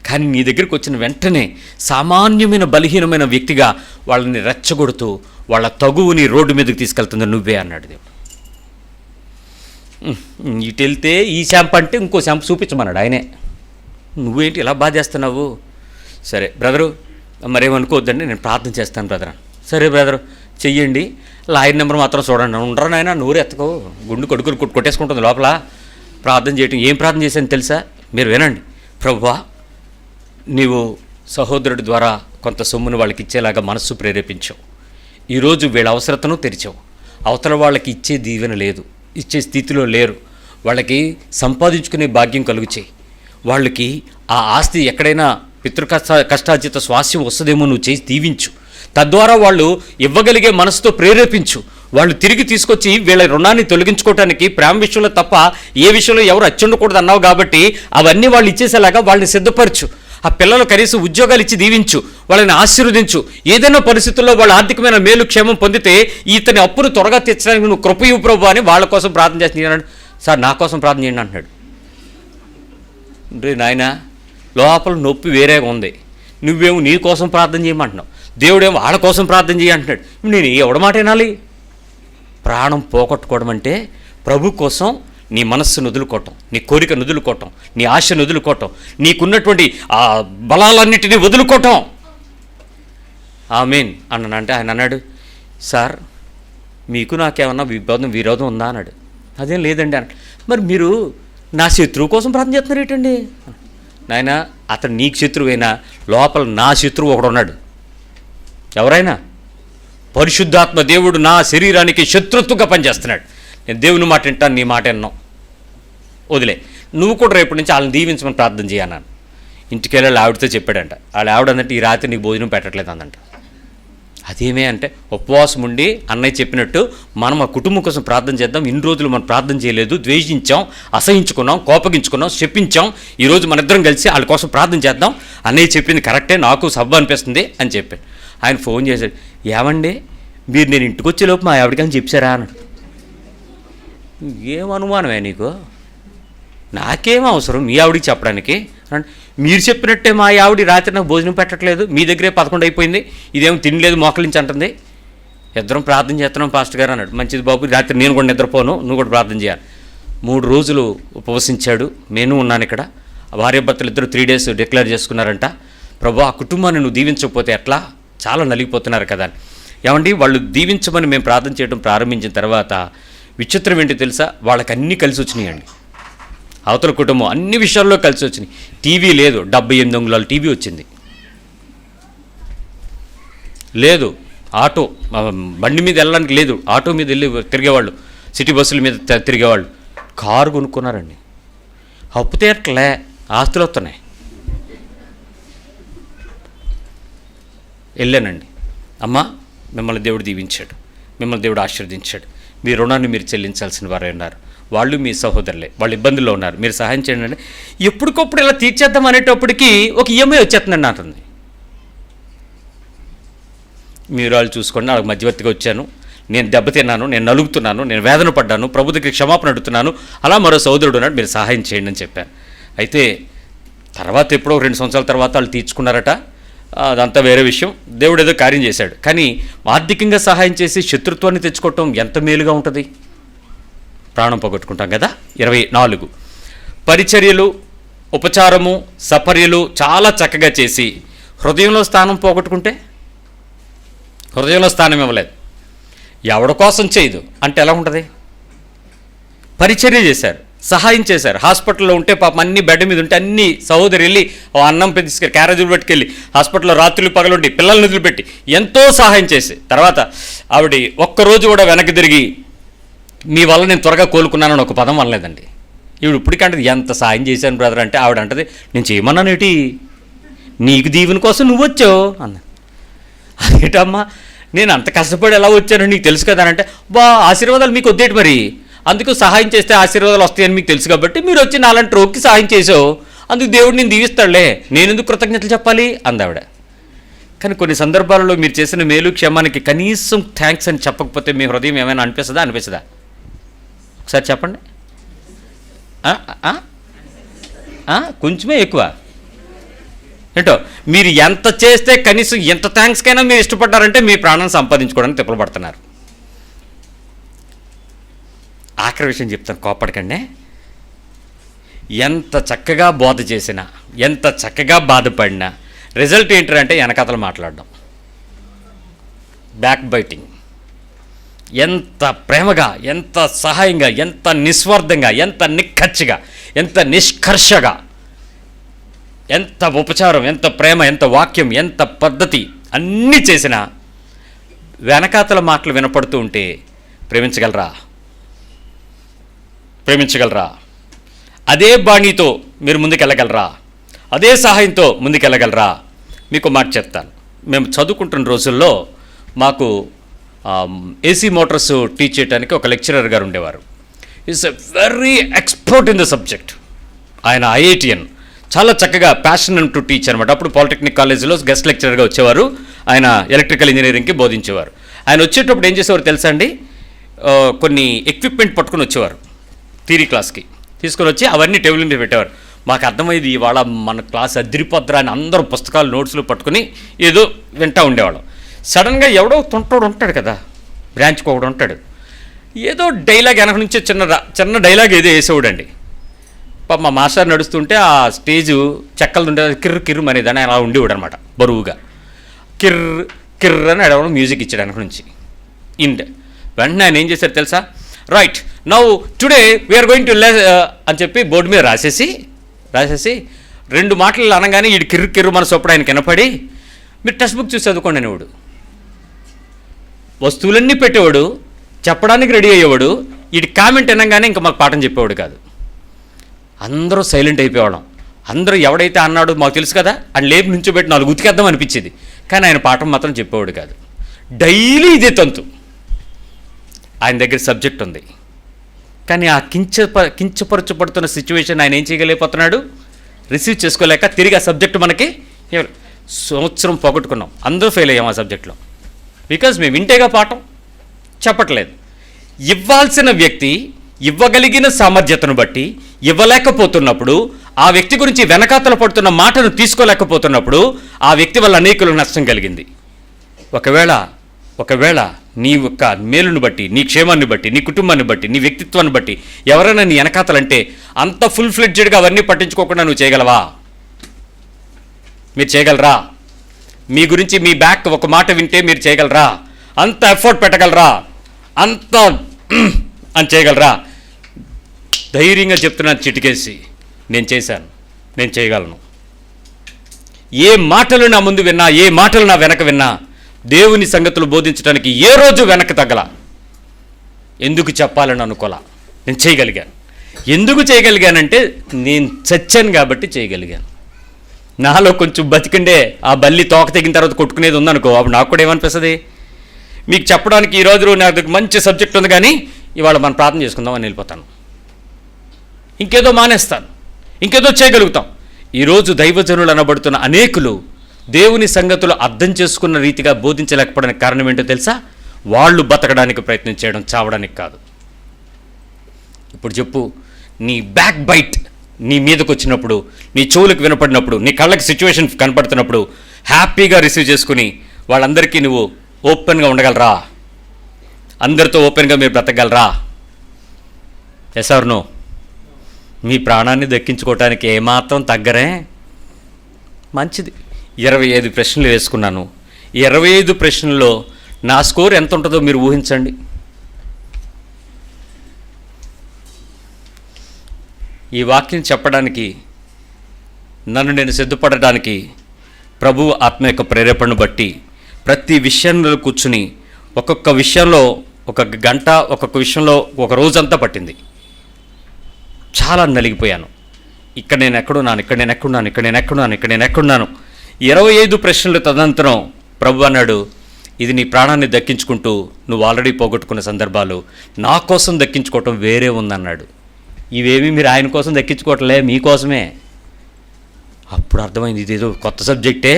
A: కానీ నీ దగ్గరికి వచ్చిన వెంటనే సామాన్యమైన బలహీనమైన వ్యక్తిగా వాళ్ళని రెచ్చగొడుతూ వాళ్ళ తగువుని రోడ్డు మీదకి తీసుకెళ్తుంది నువ్వే అన్నాడు దేవుడు. ఇటు వెళ్తే ఈ షాంపు అంటే ఇంకో షాంపు చూపించమన్నాడు ఆయనే. నువ్వేంటి ఇలా బాధ చేస్తున్నావు? సరే బ్రదరు, మరేమనుకోవద్దండి, నేను ప్రార్థన చేస్తాను బ్రదర్. సరే బ్రదరు చెయ్యండి, లాయర్ నెంబర్ మాత్రం చూడండి. ఉండరు నాయన, నూరు ఎత్తకో, గుండు కొడుకులు కొట్టేసుకుంటుంది లోపల. ప్రార్థన చేయటం, ఏం ప్రార్థన చేశాను తెలుసా? మీరు వినండి. ప్రభువా, నీవు సహోదరుడి ద్వారా కొంత సొమ్మును వాళ్ళకి ఇచ్చేలాగా మనస్సు ప్రేరేపించావు. ఈరోజు వీళ్ళ అవసరతను తెరిచావు. అవతల వాళ్ళకి ఇచ్చే దీవెన లేదు, ఇచ్చే స్థితిలో లేరు. వాళ్ళకి సంపాదించుకునే భాగ్యం కలుగు చేయి. వాళ్ళకి ఆ ఆస్తి ఎక్కడైనా కష్టార్జిత స్వాస్యం వస్తుందేమో నువ్వు చేసి దీవించు. తద్వారా వాళ్ళు ఇవ్వగలిగే మనసుతో ప్రేరేపించు. వాళ్ళు తిరిగి తీసుకొచ్చి వీళ్ళ రుణాన్ని తొలగించుకోవడానికి ప్రేమ విషయంలో తప్ప ఏ విషయంలో ఎవరు అచ్చుండకూడదు అన్నావు కాబట్టి అవన్నీ వాళ్ళు ఇచ్చేసేలాగా వాళ్ళని సిద్ధపరచు. ఆ పిల్లలు కనీసం ఉద్యోగాలు ఇచ్చి దీవించు, వాళ్ళని ఆశీర్వదించు. ఏదైనా పరిస్థితుల్లో వాళ్ళ ఆర్థికమైన మేలు క్షేమం పొందితే ఇతని అప్పును త్వరగా తీర్చడానికి నువ్వు కృపయు ప్రభు అని వాళ్ళ కోసం ప్రార్థన చేస్తున్నాడు. సార్ నా కోసం ప్రార్థన చేయండి అంటున్నాడు. రే నాయన, లోపల నొప్పి వేరేగా ఉంది, నువ్వేమో నీ కోసం ప్రార్థన చేయమంటున్నావు, దేవుడేమో వాళ్ళ కోసం ప్రార్థన చేయ అంటున్నాడు. నేను ఎవడ మాట వినాలి? ప్రాణం పోగొట్టుకోవడం అంటే ప్రభు కోసం నీ మనస్సును వదులుకోవటం, నీ కోరికను వదులుకోవటం, నీ ఆశను వదులుకోవటం, నీకున్నటువంటి ఆ బలాలన్నిటినీ వదులుకోవటం. ఆమేన్ అన్నానంటే ఆయన అన్నాడు, సార్ మీకు నాకేమన్నా విరోధం ఉందా అన్నాడు. అదేం లేదండి అన్నాడు. మరి మీరు నా శత్రువు కోసం ప్రార్థన చేస్తున్నారు ఏంటండి? నాయన, అతను నీకు శత్రువైనా లోపల నా శత్రువు ఒకడు ఉన్నాడు. ఎవరైనా పరిశుద్ధాత్మ దేవుడు నా శరీరానికి శత్రుత్వంగా పనిచేస్తున్నాడు. నేను దేవుని మాట వింటాను, నీ మాట విన్నావు, వదిలే. నువ్వు కూడా రేపటి నుంచి వాళ్ళని దీవించమని ప్రార్థన చేయన్నాను. ఇంటికి వెళ్ళి ఆవిడతో చెప్పాడంట. వాళ్ళ ఆవిడ అన్నట్టు ఈ రాత్రి నీకు భోజనం పెట్టట్లేదు అందంట. అదేమే అంటే ఉపవాసం ఉండి అన్నయ్య చెప్పినట్టు మనం ఆ కుటుంబం కోసం ప్రార్థన చేద్దాం. ఇన్ని రోజులు మనం ప్రార్థన చేయలేదు, ద్వేషించాం, అసహించుకున్నాం, కోపగించుకున్నాం, చెప్పించాం. ఈరోజు మన ఇద్దరం కలిసి వాళ్ళ కోసం ప్రార్థన చేద్దాం. అన్నయ్య చెప్పింది కరెక్టే, నాకు సబ్బు అనిపిస్తుంది అని చెప్పాడు. ఆయన ఫోన్ చేశాడు, ఏమండి మీరు నేను ఇంటికి వచ్చేలోపు మా ఆవిడకని చెప్పారా అన్నాడు. ఏం అనుమానమే నీకు? నాకేం అవసరం మీ ఆవిడికి చెప్పడానికి? మీరు చెప్పినట్టే మా ఆవిడ రాత్రి నాకు భోజనం పెట్టట్లేదు, మీ దగ్గరే 11 అయిపోయింది, ఇదేమో తినలేదు మోకలించి అంటుంది. ఇద్దరం ప్రార్థన చేస్తున్నాం పాస్టర్ గారు అన్నాడు. మంచిది బాబు, రాత్రి నేను కూడా నిద్రపోను, నువ్వు కూడా ప్రార్థన చేయాలి. 3 రోజులు ఉపవసించాడు. నేను ఉన్నాను ఇక్కడ. భార్యాభర్తలు ఇద్దరు 3 days డిక్లేర్ చేసుకున్నారంట. ప్రభు, ఆ కుటుంబాన్ని నువ్వు దీవించకపోతే ఎట్లా, చాలా నలిగిపోతున్నారు కదా అని. ఏమండి, వాళ్ళు దీవించమని మేము ప్రార్థన చేయడం ప్రారంభించిన తర్వాత విచిత్రం ఏంటి తెలుసా, వాళ్ళకి అన్నీ కలిసి వచ్చినాయండి. అవతల కుటుంబం అన్ని విషయాల్లో కలిసి వచ్చినాయి. టీవీ లేదు, 78 అంగుళాల టీవీ వచ్చింది. లేదు ఆటో, బండి మీద వెళ్ళడానికి లేదు, ఆటో మీద వెళ్ళి తిరిగేవాళ్ళు, సిటీ బస్సుల మీద తిరిగేవాళ్ళు. కారు కొనుక్కున్నారండి. అప్పు తీరట్లే, ఆస్తులు వస్తున్నాయి. వెళ్ళానండి. అమ్మా, మిమ్మల్ని దేవుడు దీవించాడు, మిమ్మల్ని దేవుడు ఆశీర్వదించాడు, మీ రుణాన్ని మీరు చెల్లించాల్సిన వారే ఉన్నారు, వాళ్ళు మీ సహోదరులే, వాళ్ళు ఇబ్బందుల్లో ఉన్నారు, మీరు సహాయం చేయండి అండి. ఎప్పటికప్పుడు ఇలా తీర్చేద్దాం అనేటప్పటికీ ఒక ఈఎంఐ వచ్చేస్తుందండి అంటుంది. మీరు వాళ్ళు చూసుకోండి, నాకు మధ్యవర్తిగా వచ్చాను, నేను దెబ్బతిన్నాను, నేను నలుగుతున్నాను, నేను వేదన పడ్డాను, ప్రభు దగ్గరికి క్షమాపణ అడుగుతున్నాను, అలా మరో సోదరుడు ఉన్నాడు, మీరు సహాయం చేయండి అని చెప్పాను. అయితే తర్వాత ఎప్పుడో 2 సంవత్సరాల తర్వాత వాళ్ళు తీర్చుకున్నారట. అదంతా వేరే విషయం. దేవుడు ఏదో కార్యం చేశాడు. కానీ ఆర్థికంగా సహాయం చేసి శత్రుత్వాన్ని తెచ్చుకోవటం ఎంత మేలుగా ఉంటుంది. ప్రాణం పోగొట్టుకుంటాం కదా. 24 పరిచర్యలు, ఉపచారము, సపర్యలు చాలా చక్కగా చేసి హృదయంలో స్థానం పోగొట్టుకుంటే, హృదయంలో స్థానం ఇవ్వలేదు, ఎవడి కోసం చేయదు అంటే ఎలా ఉంటుంది. పరిచర్య చేశారు, సహాయం చేశారు. హాస్పిటల్లో ఉంటే పాపం అన్ని బెడ్ మీద ఉంటే అన్ని సహోదరు వెళ్ళి అన్నం తీసుకెళ్ళి క్యారేజీలు పట్టుకెళ్ళి హాస్పిటల్లో రాత్రులు పగలుండి పిల్లల్ని వదిలిపెట్టి ఎంతో సహాయం చేసి తర్వాత ఆవిడ ఒక్కరోజు కూడా వెనక్కి తిరిగి మీ వల్ల నేను త్వరగా కోలుకున్నానని ఒక పదం అనలేదండి. ఈవిడ ఇప్పటికంటే ఎంత సాయం చేశాను బ్రదర్ అంటే ఆవిడ అంటది, నేను చేయమన్నానేటి, నీకు దీవెన కోసం నువ్వు వచ్చావు అన్న. అదేటమ్మా, నేను అంత కష్టపడి ఎలా వచ్చానో నీకు తెలుసు కదా అంటే, ఆశీర్వాదాలు మీకు వద్దేటి మరి, అందుకు సహాయం చేస్తే ఆశీర్వాదాలు వస్తాయని మీకు తెలుసు కాబట్టి మీరు వచ్చి నాలాంటి రోగికి సహాయం చేసావు, అందుకు దేవుడు నేను దీవిస్తాడులే, నేను ఎందుకు కృతజ్ఞతలు చెప్పాలి అందావిడ. కానీ కొన్ని సందర్భాలలో మీరు చేసిన మేలు క్షేమానికి కనీసం థ్యాంక్స్ అని చెప్పకపోతే మీ హృదయం ఏమైనా అనిపిస్తుందా? ఒకసారి చెప్పండి. కొంచెమే ఎక్కువ ఏంటో, మీరు ఎంత చేస్తే కనీసం ఎంత థ్యాంక్స్కైనా మీరు ఇష్టపడ్డారంటే మీ ప్రాణాన్ని సంపాదించుకోవడానికి తిప్పలు పడుతున్నారు. ఆఖరి విషయం చెప్తాను, కోపడకండి. ఎంత చక్కగా బోధ చేసినా, ఎంత చక్కగా బాధపడినా రిజల్ట్ ఏంటంటే వెనకతలు మాట్లాడడం, బ్యాక్ బైటింగ్. ఎంత ప్రేమగా, ఎంత సహాయంగా, ఎంత నిస్వార్థంగా, ఎంత నిక్కచ్చిగా, ఎంత నిష్కర్షగా, ఎంత ఉపచారం, ఎంత ప్రేమ, ఎంత వాక్యం, ఎంత పద్ధతి అన్నీ చేసినా వెనకాతల మాటలు వినపడుతూ ఉంటే ప్రేమించగలరా? అదే బాణీతో మీరు ముందుకెళ్ళగలరా? అదే సహాయంతో ముందుకెళ్ళగలరా? మీకు మాట చెప్తాను. మేము చదువుకుంటున్న రోజుల్లో మాకు ఏసీ మోటార్స్ టీచ్ చేయడానికి ఒక లెక్చరర్ గారు ఉండేవారు. Is a very expert in the subject. ఆయన ఐఐటిఎన్, చాలా చక్కగా ప్యాషన్ టు టీచ్ అనమాట. అప్పుడు పాలిటెక్నిక్ కాలేజీలో గెస్ట్ లెక్చరర్గా వచ్చేవారు. ఆయన ఎలక్ట్రికల్ ఇంజనీరింగ్కి బోధించేవారు. ఆయన వచ్చేటప్పుడు ఏం చేసేవారు తెలుసా అండి, కొన్ని ఎక్విప్మెంట్ పట్టుకుని వచ్చేవారు. థియరీ క్లాస్కి తీసుకొని వచ్చి అవన్నీ టేబుల్ మీద పెట్టేవారు. మాకు అర్థమైంది, ఇవాళ మన క్లాస్ అదిరిపోద్రా అని అందరూ పుస్తకాలు నోట్స్లు పట్టుకుని ఏదో వింటూ ఉండేవాళ్ళం. సడన్గా ఎవడో తుంటోడు ఉంటాడు కదా, బ్రాంచ్కి ఒకడు ఉంటాడు, ఏదో డైలాగ్ వెనక నుంచి చిన్న డైలాగ్ ఏదో వేసేవాడండి. మా మాస్టర్ నడుస్తుంటే ఆ స్టేజు చెక్కలు ఉండే కిర్రు అనేదాన్ని అలా ఉండేవాడు అనమాట. బరువుగా కిర్ర అని అడవడం మ్యూజిక్ ఇచ్చాడు వెనక నుంచి. వెంటనే ఆయన ఏం చేశారు తెలుసా, right now today we are going to అని చెప్పి బోర్డు మీద రాసేసి 2 మాటలు అనగానే వీడు కిర్రు మనసు అప్పుడు ఆయన కనపడి, మీరు టెక్స్ట్ బుక్ చూసి చదువుకోండి అనేవాడు. వస్తువులన్నీ పెట్టేవాడు, చెప్పడానికి రెడీ అయ్యేవాడు. వీడి కామెంట్ అనగానే ఇంకా మాకు పాఠం చెప్పేవాడు కాదు. అందరూ సైలెంట్ అయిపోవడం. అందరూ ఎవడైతే అన్నాడో మాకు తెలుసు కదా అని లేపు నుంచోబెట్టి 4 ఉతికేద్దాం అనిపించేది. కానీ ఆయన పాఠం మాత్రం చెప్పేవాడు కాదు. డైలీ ఇదే తంతు. ఆయన దగ్గర సబ్జెక్ట్ ఉంది, కానీ ఆ కించపరచబడుతున్న సిచ్యువేషన్ ఆయన ఏం చేయలేకపోతున్నాడు, రిసీవ్ చేసుకోలేక తిరిగి ఆ సబ్జెక్టు మనకి సంవత్సరం పోగొట్టుకున్నాం. అందరూ ఫెయిల్ అయ్యాం ఆ సబ్జెక్ట్లో. బికాజ్ మేము వింటేగా పాఠం చెప్పట్లేదు. ఇవ్వాల్సిన వ్యక్తి ఇవ్వగలిగిన సామర్థ్యతను బట్టి ఇవ్వలేకపోతున్నప్పుడు, ఆ వ్యక్తి గురించి వెనకాతల పడుతున్న మాటను తీసుకోలేకపోతున్నప్పుడు ఆ వ్యక్తి వల్ల అనేకులకు నష్టం కలిగింది. ఒకవేళ నీ యొక్క మేలుని బట్టి, నీ క్షేమాన్ని బట్టి, నీ కుటుంబాన్ని బట్టి, నీ వ్యక్తిత్వాన్ని బట్టి ఎవరైనా నీ వెనకాతలంటే అంత ఫుల్ ఫ్లెడ్జెడ్గా అవన్నీ పట్టించుకోకుండా నువ్వు చేయగలవా? మీరు చేయగలరా? మీ గురించి మీ బ్యాక్ ఒక మాట వింటే మీరు చేయగలరా? అంత ఎఫర్ట్ పెట్టగలరా? అంత అని చేయగలరా? ధైర్యంగా చెప్తున్నాను చిటికేసి, నేను చేశాను, నేను చేయగలను. ఏ మాటలు నా ముందు విన్నా, ఏ మాటలు నా వెనక విన్నా, దేవుని సంగతులు బోధించడానికి ఏ రోజు వెనక్కి తగ్గల. ఎందుకు చెప్పాలని అనుకోలా, నేను చేయగలిగాను. ఎందుకు చేయగలిగానంటే నేను చచ్చాను కాబట్టి చేయగలిగాను. నాలో కొంచెం బతికిండే ఆ బల్లి తోక తెగిన తర్వాత కొట్టుకునేది ఉందనుకో, అప్పుడు నాకు కూడా ఏమనిపిస్తుంది? మీకు చెప్పడానికి ఈరోజు నాకు మంచి సబ్జెక్ట్ ఉంది, కానీ ఇవాళ మనం ప్రార్థన చేసుకుందామని వెళ్ళిపోతాను, ఇంకేదో మానేస్తాను, ఇంకేదో చేయగలుగుతాం. ఈరోజు దైవజనులు అనబడుతున్న అనేకులు దేవుని సంగతులు అర్థం చేసుకున్న రీతిగా బోధించలేకపోవడానికి కారణం ఏంటో తెలుసా? వాళ్ళు బతకడానికి ప్రయత్నం చేయడం, చావడానికి కాదు. ఇప్పుడు చెప్పు, నీ బ్యాక్ బైట్ నీ మీదకి వచ్చినప్పుడు, నీ చెవులకు వినపడినప్పుడు, నీ కళ్ళకి సిచ్యువేషన్ కనపడుతున్నప్పుడు హ్యాపీగా రిసీవ్ చేసుకుని వాళ్ళందరికీ నువ్వు ఓపెన్గా ఉండగలరా? అందరితో ఓపెన్గా మీరు బ్రతకగలరా? Yes or no? మీ ప్రాణాన్ని దక్కించుకోవటానికి ఏమాత్రం తగ్గరే? మంచిది. 25 ప్రశ్నలు వేసుకున్నాను. 25 ప్రశ్నల్లో నా స్కోర్ ఎంత ఉంటుందో మీరు ఊహించండి. ఈ వాక్యం చెప్పడానికి, నన్ను నేను సిద్ధపడడానికి ప్రభువు ఆత్మ యొక్క ప్రేరేపణను బట్టి ప్రతి విషయంలో కూర్చుని ఒక్కొక్క విషయంలో 1 గంట, ఒక్కొక్క విషయంలో 1 రోజంతా పట్టింది. చాలా నలిగిపోయాను. ఇక్కడ నేను ఎక్కడున్నాను, ఇక్కడ నేను ఎక్కడున్నాను, ఇక్కడ నేను ఎక్కడున్నాను, ఇక్కడ నేను ఎక్కడున్నాను. 25 ప్రశ్నలు తదనంతరం ప్రభు అన్నాడు, ఇది నీ ప్రాణాన్ని దక్కించుకుంటూ నువ్వు ఆల్రెడీ పోగొట్టుకున్న సందర్భాలు, నా కోసం దక్కించుకోవటం వేరే ఉందన్నాడు. ఇవేమీ మీరు ఆయన కోసం దక్కించుకోవట్లే, మీకోసమే. అప్పుడు అర్థమైంది, ఇదేదో కొత్త సబ్జెక్టే,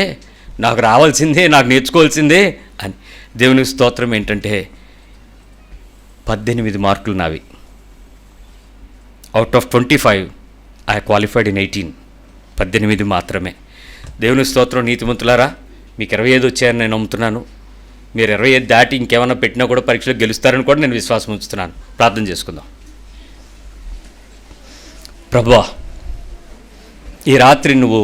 A: నాకు రావాల్సిందే, నాకు నేర్చుకోవాల్సిందే అని. దేవునికి స్తోత్రం. ఏంటంటే 18 మార్కులు నావి. Out of 25 I qualified in 18. 18 మాత్రమే. దేవుని స్తోత్రం. నీతిమంతులారా, మీకు 25 వచ్చాయని నేను నమ్ముతున్నాను. మీరు 25 దాటి ఇంకేమైనా పెట్టినా కూడా పరీక్షలో గెలుస్తారని కూడా నేను విశ్వాసం ఉంచుతున్నాను. ప్రార్థన చేసుకుందాం. ప్రభువా, ఈ రాత్రి నువ్వు